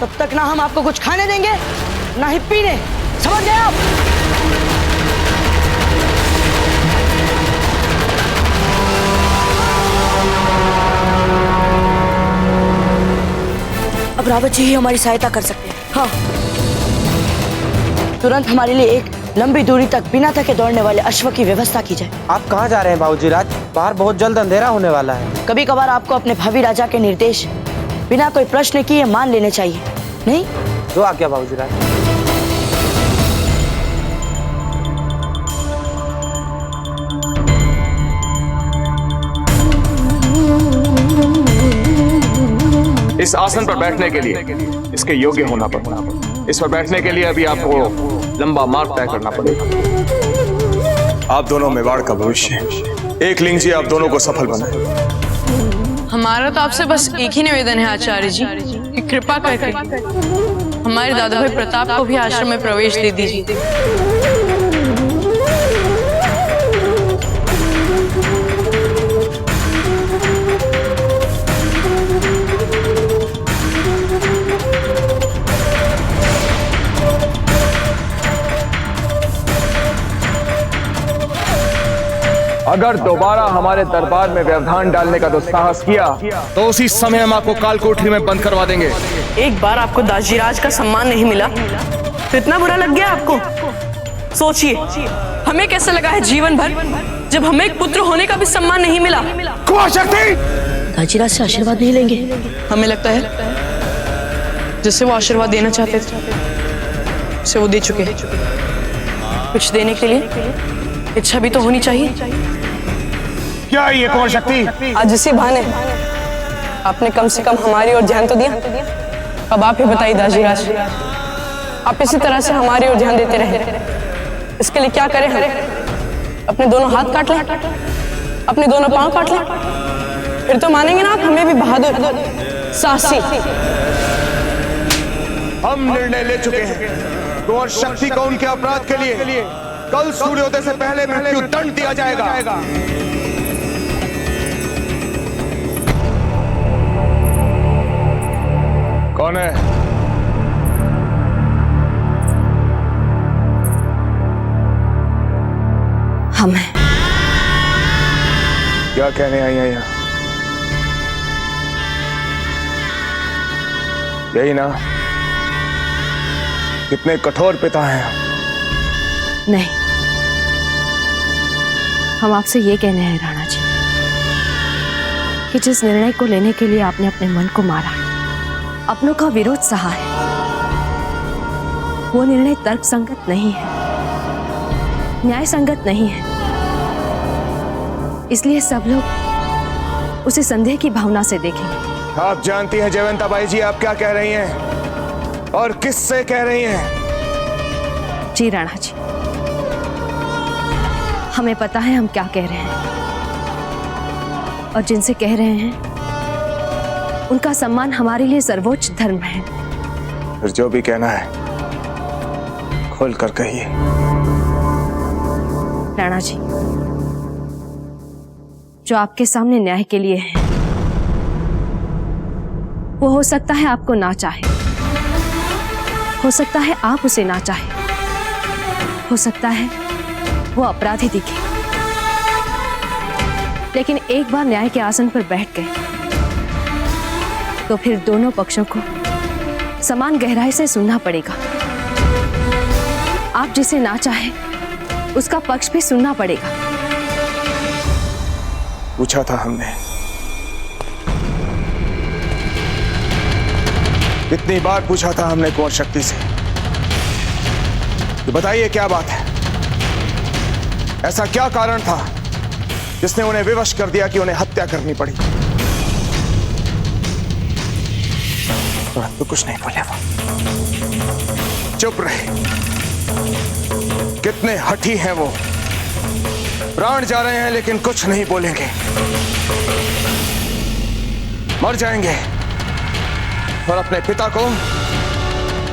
तब तक ना हम आपको कुछ खाने देंगे ना ही पीने। समझ गए आप? अब रावत जी ही हमारी सहायता कर सकते हैं। हाँ, तुरंत हमारे लिए एक लंबी दूरी तक बिना थके दौड़ने वाले अश्व की व्यवस्था की जाए। आप कहाँ जा रहे हैं बाबूजी राज? बाहर बहुत जल्द अंधेरा होने वाला है। कभी कभार आपको अपने भावी राजा के निर्देश बिना कोई प्रश्न किए मान लेने चाहिए, नहीं? जो आज्ञा बाबूजी राज। इस आसन पर बैठने के लिए इसके योग्य होना पड़ेगा। इस पर बैठने के लिए अभी आपको लंबा मार्ग तय करना पड़ेगा। आप दोनों मेवाड़ का भविष्य हैं। एक लिंग जी आप दोनों को सफल बनाए। हमारा तो आपसे बस एक ही निवेदन है आचार्य जी कि कृपा करके हमारे दादा भाई प्रताप को भी आश्रम में प्रवेश दे दीजिए। अगर दोबारा हमारे दरबार में व्यवधान डालने का दुस्साहस किया तो उसी समय हम आपको काल कोठरी में बंद करवा देंगे। एक बार आपको दाजीराज का सम्मान नहीं मिला तो इतना बुरा लग गया आपको? सोचिए हमें कैसा लगा है जीवन भर जब हमें एक पुत्र होने का भी सम्मान नहीं मिला। दाजीराज से आशीर्वाद नहीं लेंगे? हमें लगता है जिससे वो आशीर्वाद देना चाहते थे उसे वो दे चुके हैं। कुछ देने के लिए इच्छा भी तो होनी चाहिए। क्या ये कौन शक्ति? आज इसी बहाने आपने कम से कम हमारी ओर ध्यान तो दिया। अब आप ही बताइए दाजीराज, आप इसी तरह से हमारी ओर ध्यान देते रहे, इसके लिए क्या करें हम? अपने दोनों हाथ काट लें, अपने दोनों पांव काट लें, फिर तो मानेंगे ना आप हमें भी बहादुर साहसी। हम निर्णय ले चुके हैं। कुंवर शक्ति को उनके अपराध के लिए कल सूर्योदय से पहले मृत्यु दंड दिया जाएगा। कौन है? हम हैं। क्या कहने आई हैं यहाँ? यही ना कितने कठोर पिता हैं आप। नहीं, हम आपसे ये कहने हैं राणा जी कि जिस निर्णय को लेने के लिए आपने अपने मन को मारा, अपनों का विरोध सहा है, वो निर्णय तर्क संगत नहीं है, न्याय संगत नहीं है। इसलिए सब लोग उसे संदेह की भावना से देखेंगे। आप जानती हैं जयवंता बाई जी आप क्या कह रही हैं और किससे कह रही हैं? जी राणा जी, हमें पता है हम क्या कह रहे हैं और जिनसे कह रहे हैं उनका सम्मान हमारे लिए सर्वोच्च धर्म है। फिर जो भी कहना है खोल कर कहिए। राणा जी, जो आपके सामने न्याय के लिए है वो हो सकता है आपको ना चाहे, हो सकता है आप उसे ना चाहे, हो सकता है वो अपराधी दिखे, लेकिन एक बार न्याय के आसन पर बैठ गए तो फिर दोनों पक्षों को समान गहराई से सुनना पड़ेगा। आप जिसे ना चाहे उसका पक्ष भी सुनना पड़ेगा। पूछा था हमने, कितनी बार पूछा था हमने कुंवर शक्ति से कि बताइए क्या बात है, ऐसा क्या कारण था जिसने उन्हें विवश कर दिया कि उन्हें हत्या करनी पड़ी। तो कुछ नहीं बोले वो, चुप रहे। कितने हठी हैं वो, प्राण जा रहे हैं लेकिन कुछ नहीं बोलेंगे, मर जाएंगे और अपने पिता को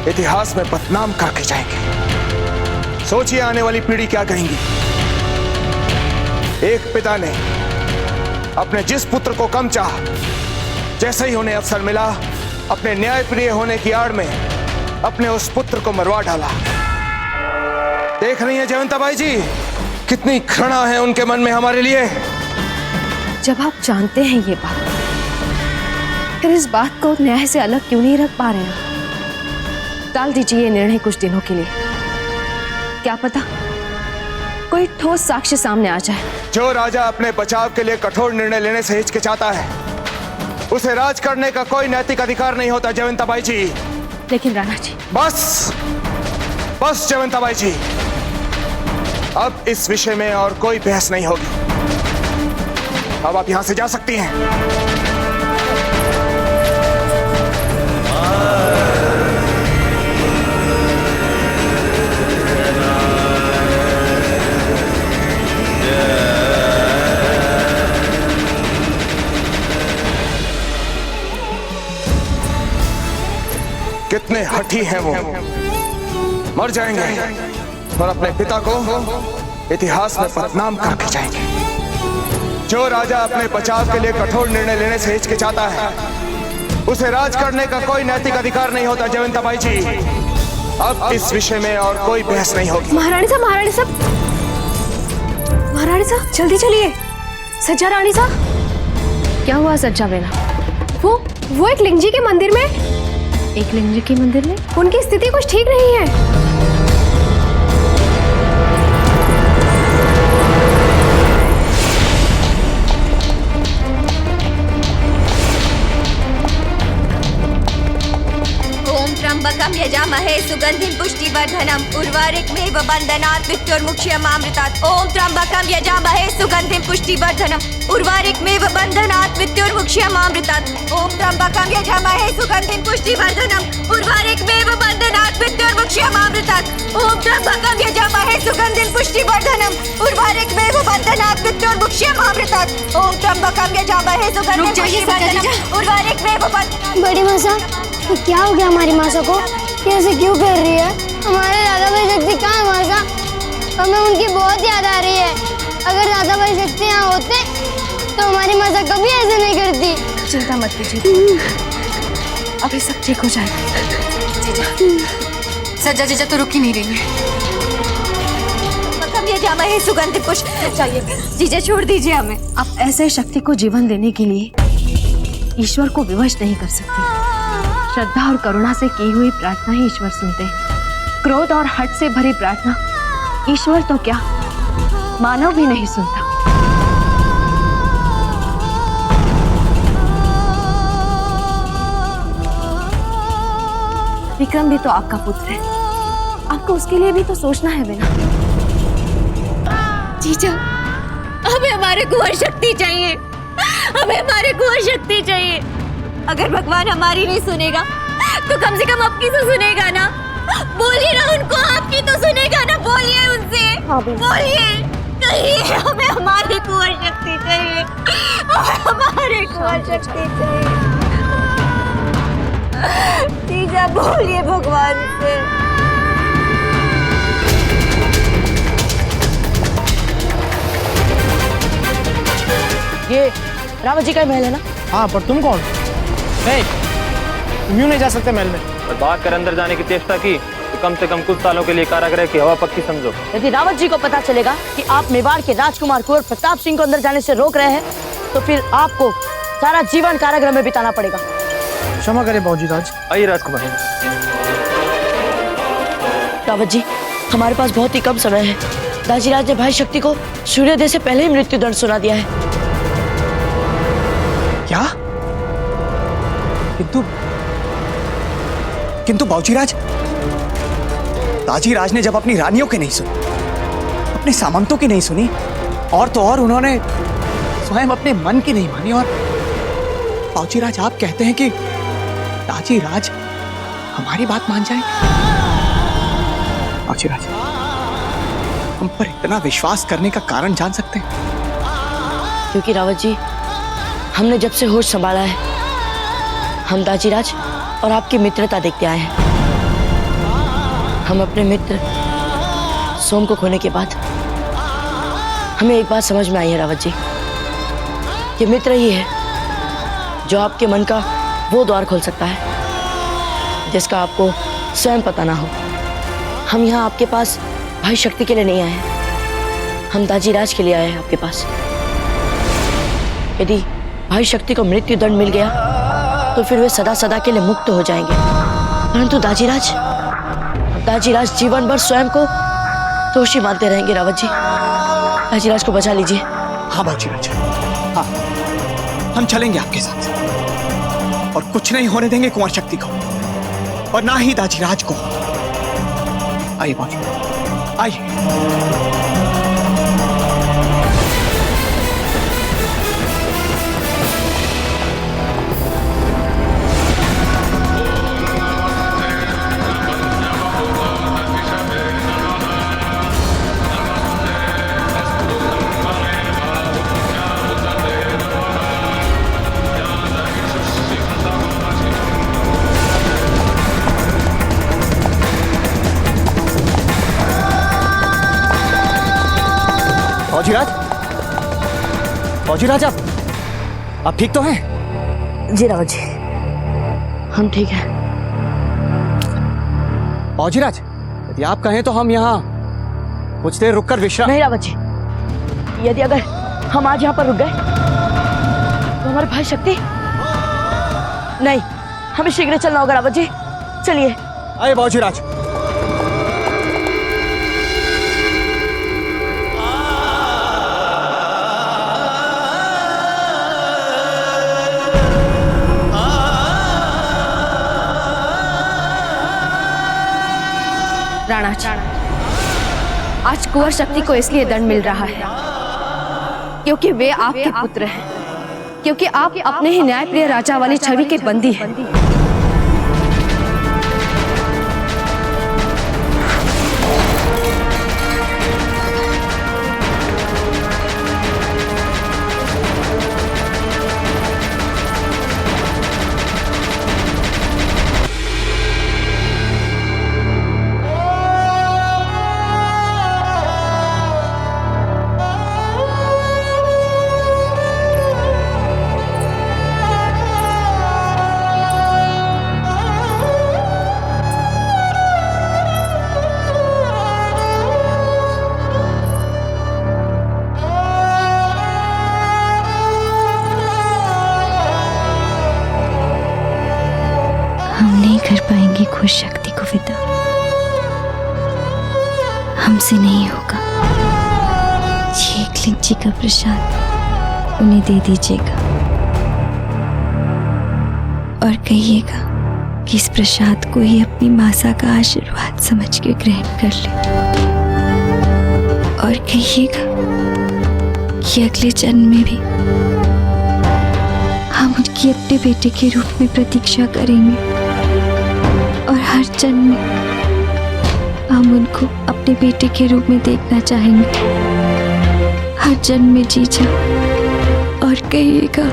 इतिहास में बदनाम करके जाएंगे। सोचिए आने वाली पीढ़ी क्या कहेंगी। एक पिता ने अपने जिस पुत्र को कम चाहा, जैसे ही उन्हें अवसर मिला अपने न्यायप्रिय होने की आड़ में अपने उस पुत्र को मरवा डाला। देख रही हैं जयवंता बाई जी, कितनी घृणा है उनके मन में हमारे लिए। जब आप जानते हैं ये बात, फिर इस बात को न्याय से अलग क्यों नहीं रख पा रहे हैं? टाल दीजिए ये निर्णय कुछ दिनों के लिए, क्या पता कोई ठोस साक्ष्य सामने आ जाए। जो राजा अपने बचाव के लिए कठोर निर्णय लेने से हिचकिचाता है उसे राज करने का कोई नैतिक अधिकार नहीं होता जयवंता बाई जी। लेकिन राणा जी, बस बस जयवंता बाई जी, अब इस विषय में और कोई बहस नहीं होगी। अब आप यहां से जा सकती हैं। कितने हठी हैं वो, मर जाएंगे और अपने पिता को इतिहास में बदनाम करके जाएंगे। जो राजा अपने बचाव के लिए कठोर निर्णय लेने से हिचकिचाता है उसे राज करने का कोई नैतिक अधिकार नहीं होता जयवंता बाई जी। अब इस विषय में और कोई बहस नहीं होगी। महारानी साहब, महारानी साहब, महारानी साहब, जल्दी चलिए। सज्जा रानी साहब, क्या हुआ सज्जा बेना? वो एक लिंग जी के मंदिर में, एक लिंग जी के मंदिर में उनकी स्थिति कुछ ठीक नहीं है। त्र्यंबकम यजामहे सुगंधिं पुष्टिवर्धनम उर्वारुकमेव बन्धनात् मृत्युर्मुक्षयमामृतात्। ओम त्र्यंबकम यजामहे सुगंधिं पुष्टिवर्धनम उर्वारुकमेव बन्धनात् मृत्युर्मुक्षयमामृतात्। ओम त्र्यंबकम यजामहे सुगंधिं पुष्टिवर्धनम उर्वारुकमेव बन्धनात् मृत्युर्मुक्षयमामृतात्। ओम त्र्यंबकम यजामहे सुगंधिं पुष्टिवर्धनम उर्वारुकमेव बन्धनात् मृत्युर्मुक्षयमामृतात्। ओम त्र्यंबकम यजामहे सुगंधिं पुष्टिवर्धनम उर्वारुकमेव बन्धनात्। बड़ी माँ साहब, तो क्या हो गया हमारी माँ को? कैसे क्यों कर रही है? हमारे दादा भाई शक्ति कहाँ है माँ साहब? हमें उनकी बहुत याद आ रही है। अगर दादा भाई शक्ति यहाँ होते तो हमारी माँ कभी ऐसे नहीं करती। चिंता मत कीजिए, अभी सब ठीक हो जाएगा। सज्जा जीजा तो रुक ही नहीं रही है। ये जामा है सुगंधित पुष्प चाहिए। जीजा छोड़ दीजिए हमें। आप ऐसे शक्ति को जीवन देने के लिए ईश्वर को विवश नहीं कर सकते। श्रद्धा और करुणा से की हुई प्रार्थना ही ईश्वर सुनते हैं। क्रोध और हट से भरी प्रार्थना ईश्वर तो क्या मानव भी नहीं सुनता। विक्रम भी तो आपका पुत्र है, आपको उसके लिए भी तो सोचना है बिना। जीजा, हमें हमारे कुंवर शक्ति चाहिए, हमें हमारे कुंवर शक्ति चाहिए। अगर भगवान हमारी नहीं सुनेगा तो कम से कम आपकी तो सुनेगा ना। बोलिए ना उनको, आपकी तो सुनेगा ना। बोलिए उनसे, बोलिए, कहिए हमें हमारी कुंवर शक्ति चाहिए, हमें हमारी कुंवर शक्ति चाहिए। जीजा बोलिए भगवान से। ये रावत जी का महल है ना? हाँ, पर तुम कौन? नहीं, तुम यूं नहीं जा सकते महल में। और बात कर अंदर जाने की चेष्टा की तो कम से कम कुछ सालों के लिए कारागृह की हवा पक्की समझो। यदि रावत जी को पता चलेगा कि आप मेवाड़ के राजकुमार कुंवर प्रताप सिंह को अंदर जाने से रोक रहे हैं तो फिर आपको सारा जीवन कारागृह में बिताना पड़ेगा। क्षमा करें बाबूजीराज। आइए राजकुमार। रावत जी, हमारे पास बहुत ही कम समय है। दाजीराज ने भाई शक्ति को सूर्योदय से पहले ही मृत्यु दंड सुना दिया है। क्या? किंतु बाबूजीराज, दाजीराज ने जब अपनी रानियों की नहीं सुनी, अपने सामंतों की नहीं सुनी, और तो और उन्होंने स्वयं अपने मन की नहीं मानी, और बाबूजीराज आप कहते हैं कि दाजीराज हमारी बात मान जाए? बाबूजीराज, हम पर इतना विश्वास करने का कारण जान सकते हैं? क्योंकि रावत जी, हमने जब से होश संभाला है हम दाजीराज और आपकी मित्रता देखते आए हैं। हम अपने मित्र सोम को खोने के बाद हमें एक बात समझ में आई है रावत जी, ये मित्र ही है जो आपके मन का वो द्वार खोल सकता है जिसका आपको स्वयं पता ना हो। हम यहाँ आपके पास भाई शक्ति के लिए नहीं आए हैं, हम दाजीराज के लिए आए हैं आपके पास। यदि भाई शक्ति को मृत्यु दंड मिल गया तो फिर वे सदा सदा के लिए मुक्त हो जाएंगे, परंतु दाजीराज जीवन भर स्वयं को दोषी मानते रहेंगे। रावत जी, दाजीराज को बचा लीजिए। हाँ बाबूजीराज, हाँ, हम चलेंगे आपके साथ और कुछ नहीं होने देंगे कुंवर शक्ति को और ना ही दाजीराज को। आइए बाबूजी, आइए। बाबूजीराज, आप ठीक तो हैं? जी रावत जी, हम ठीक हैं। बाबूजीराज, यदि आप कहें तो हम यहाँ कुछ देर रुककर विश्राम। नहीं रावत जी, यदि अगर हम आज यहाँ पर रुक गए तो हमारे भाई शक्ति नहीं, हमें शीघ्र चलना होगा रावत जी। चलिए। आइए बाबूजीराज। राणा जी, आज कुंवर शक्ति को इसलिए दंड मिल रहा है क्योंकि वे आपके पुत्र हैं, क्योंकि आप अपने ही न्यायप्रिय राजा वाली छवि के बंदी हैं। हम नहीं कर पाएंगे खुश शक्ति को विदा। हमसे नहीं होगा। ये एकलिंग जी का प्रसाद उन्हें दे दीजिएगा और कहिएगा कि इस प्रसाद को ही अपनी मासा का आशीर्वाद समझ के ग्रहण कर ले, और कहिएगा कि अगले जन्म में भी हम उनकी अपने बेटे के रूप में प्रतीक्षा करेंगे और हर जन्म में हम उनको अपने बेटे के रूप में देखना चाहेंगे, हर जन्म में जीजा। और कहिएगा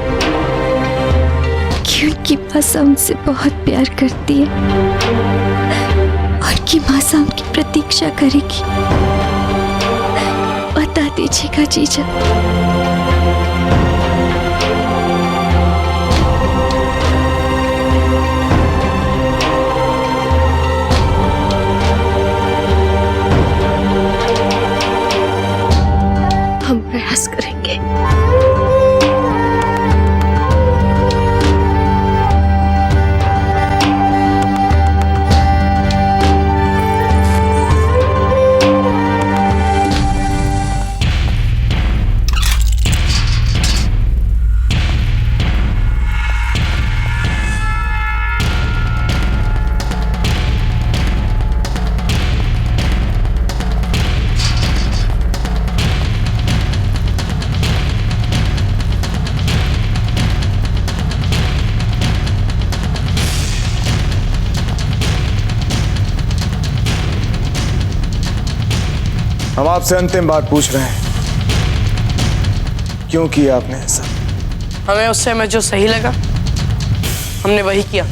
कि उनकी मासा उनसे बहुत प्यार करती है और कि मासा उनकी प्रतीक्षा करेगी। बता दीजिएगा जीजा। हम प्रयास करेंगे। हम आपसे अंतिम बात पूछ रहे हैं, क्यों किया आपने ऐसा? हमें उस समय जो सही लगा हमने वही किया।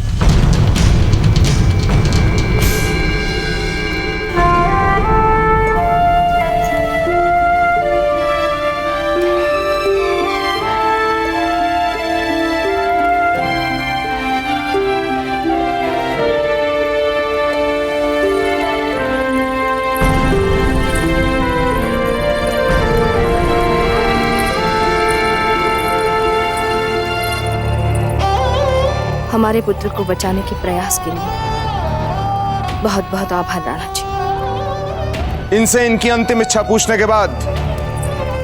हमारे पुत्र को बचाने के प्रयास के लिए बहुत बहुत आभार राणा जी। इनसे इनकी अंतिम इच्छा पूछने के बाद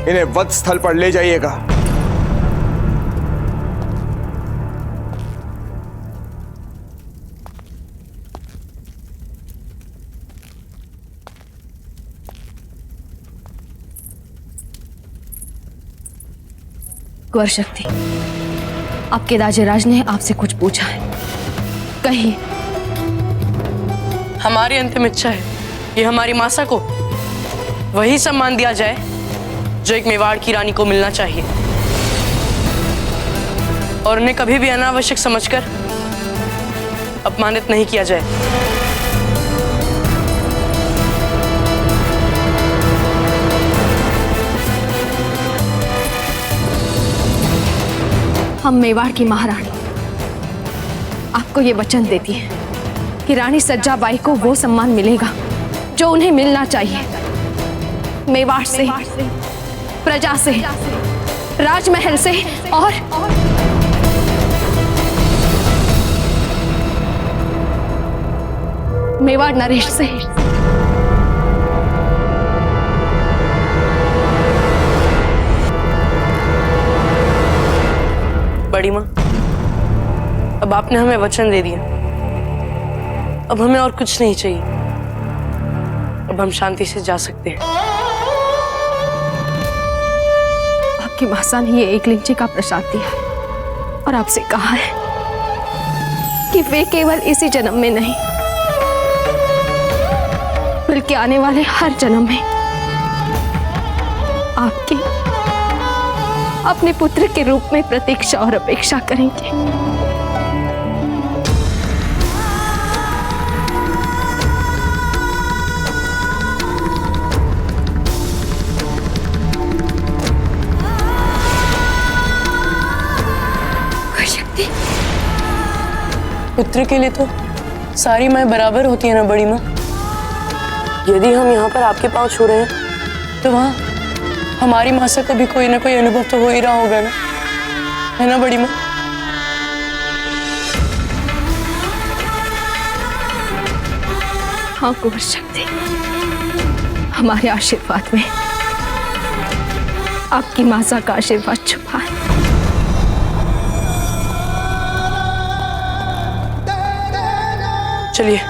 इन्हें वध स्थल पर ले जाइएगा। कुंवर शक्ति, आपके राजराज ने आपसे कुछ पूछा है, कहिए। हमारी अंतिम इच्छा है कि हमारी मासा को वही सम्मान दिया जाए जो एक मेवाड़ की रानी को मिलना चाहिए, और उन्हें कभी भी अनावश्यक समझकर अपमानित नहीं किया जाए। हम मेवाड़ की महारानी आपको ये वचन देती है कि रानी सज्जाबाई को वो सम्मान मिलेगा जो उन्हें मिलना चाहिए। मेवाड़ से, प्रजा से, राजमहल से और मेवाड़ नरेश से। बड़ी माँ, अब आपने हमें वचन दे दिया, अब हमें और कुछ नहीं चाहिए। अब हम शांति से जा सकते हैं। आपकी मासा ने ये एकलिंग जी का प्रसाद दिया है और आपसे कहा है कि वे केवल इसी जन्म में नहीं बल्कि आने वाले हर जन्म में आपकी अपने पुत्र के रूप में प्रतीक्षा और अपेक्षा करेंगे। शक्ति, पुत्र के लिए तो सारी माँ बराबर होती है ना बड़ी माँ। यदि हम यहाँ पर आपके पाँव छू रहे हैं तो वहाँ हमारी माँ से कभी कोई ना कोई अनुभव तो हो ही रहा होगा ना, है ना बड़ी माँ? हाँ कुंवर शक्ति, हमारे आशीर्वाद में आपकी माता का आशीर्वाद छुपा है। चलिए।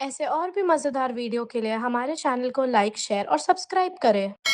ऐसे और भी मज़ेदार वीडियो के लिए हमारे चैनल को लाइक, शेयर और सब्सक्राइब करें।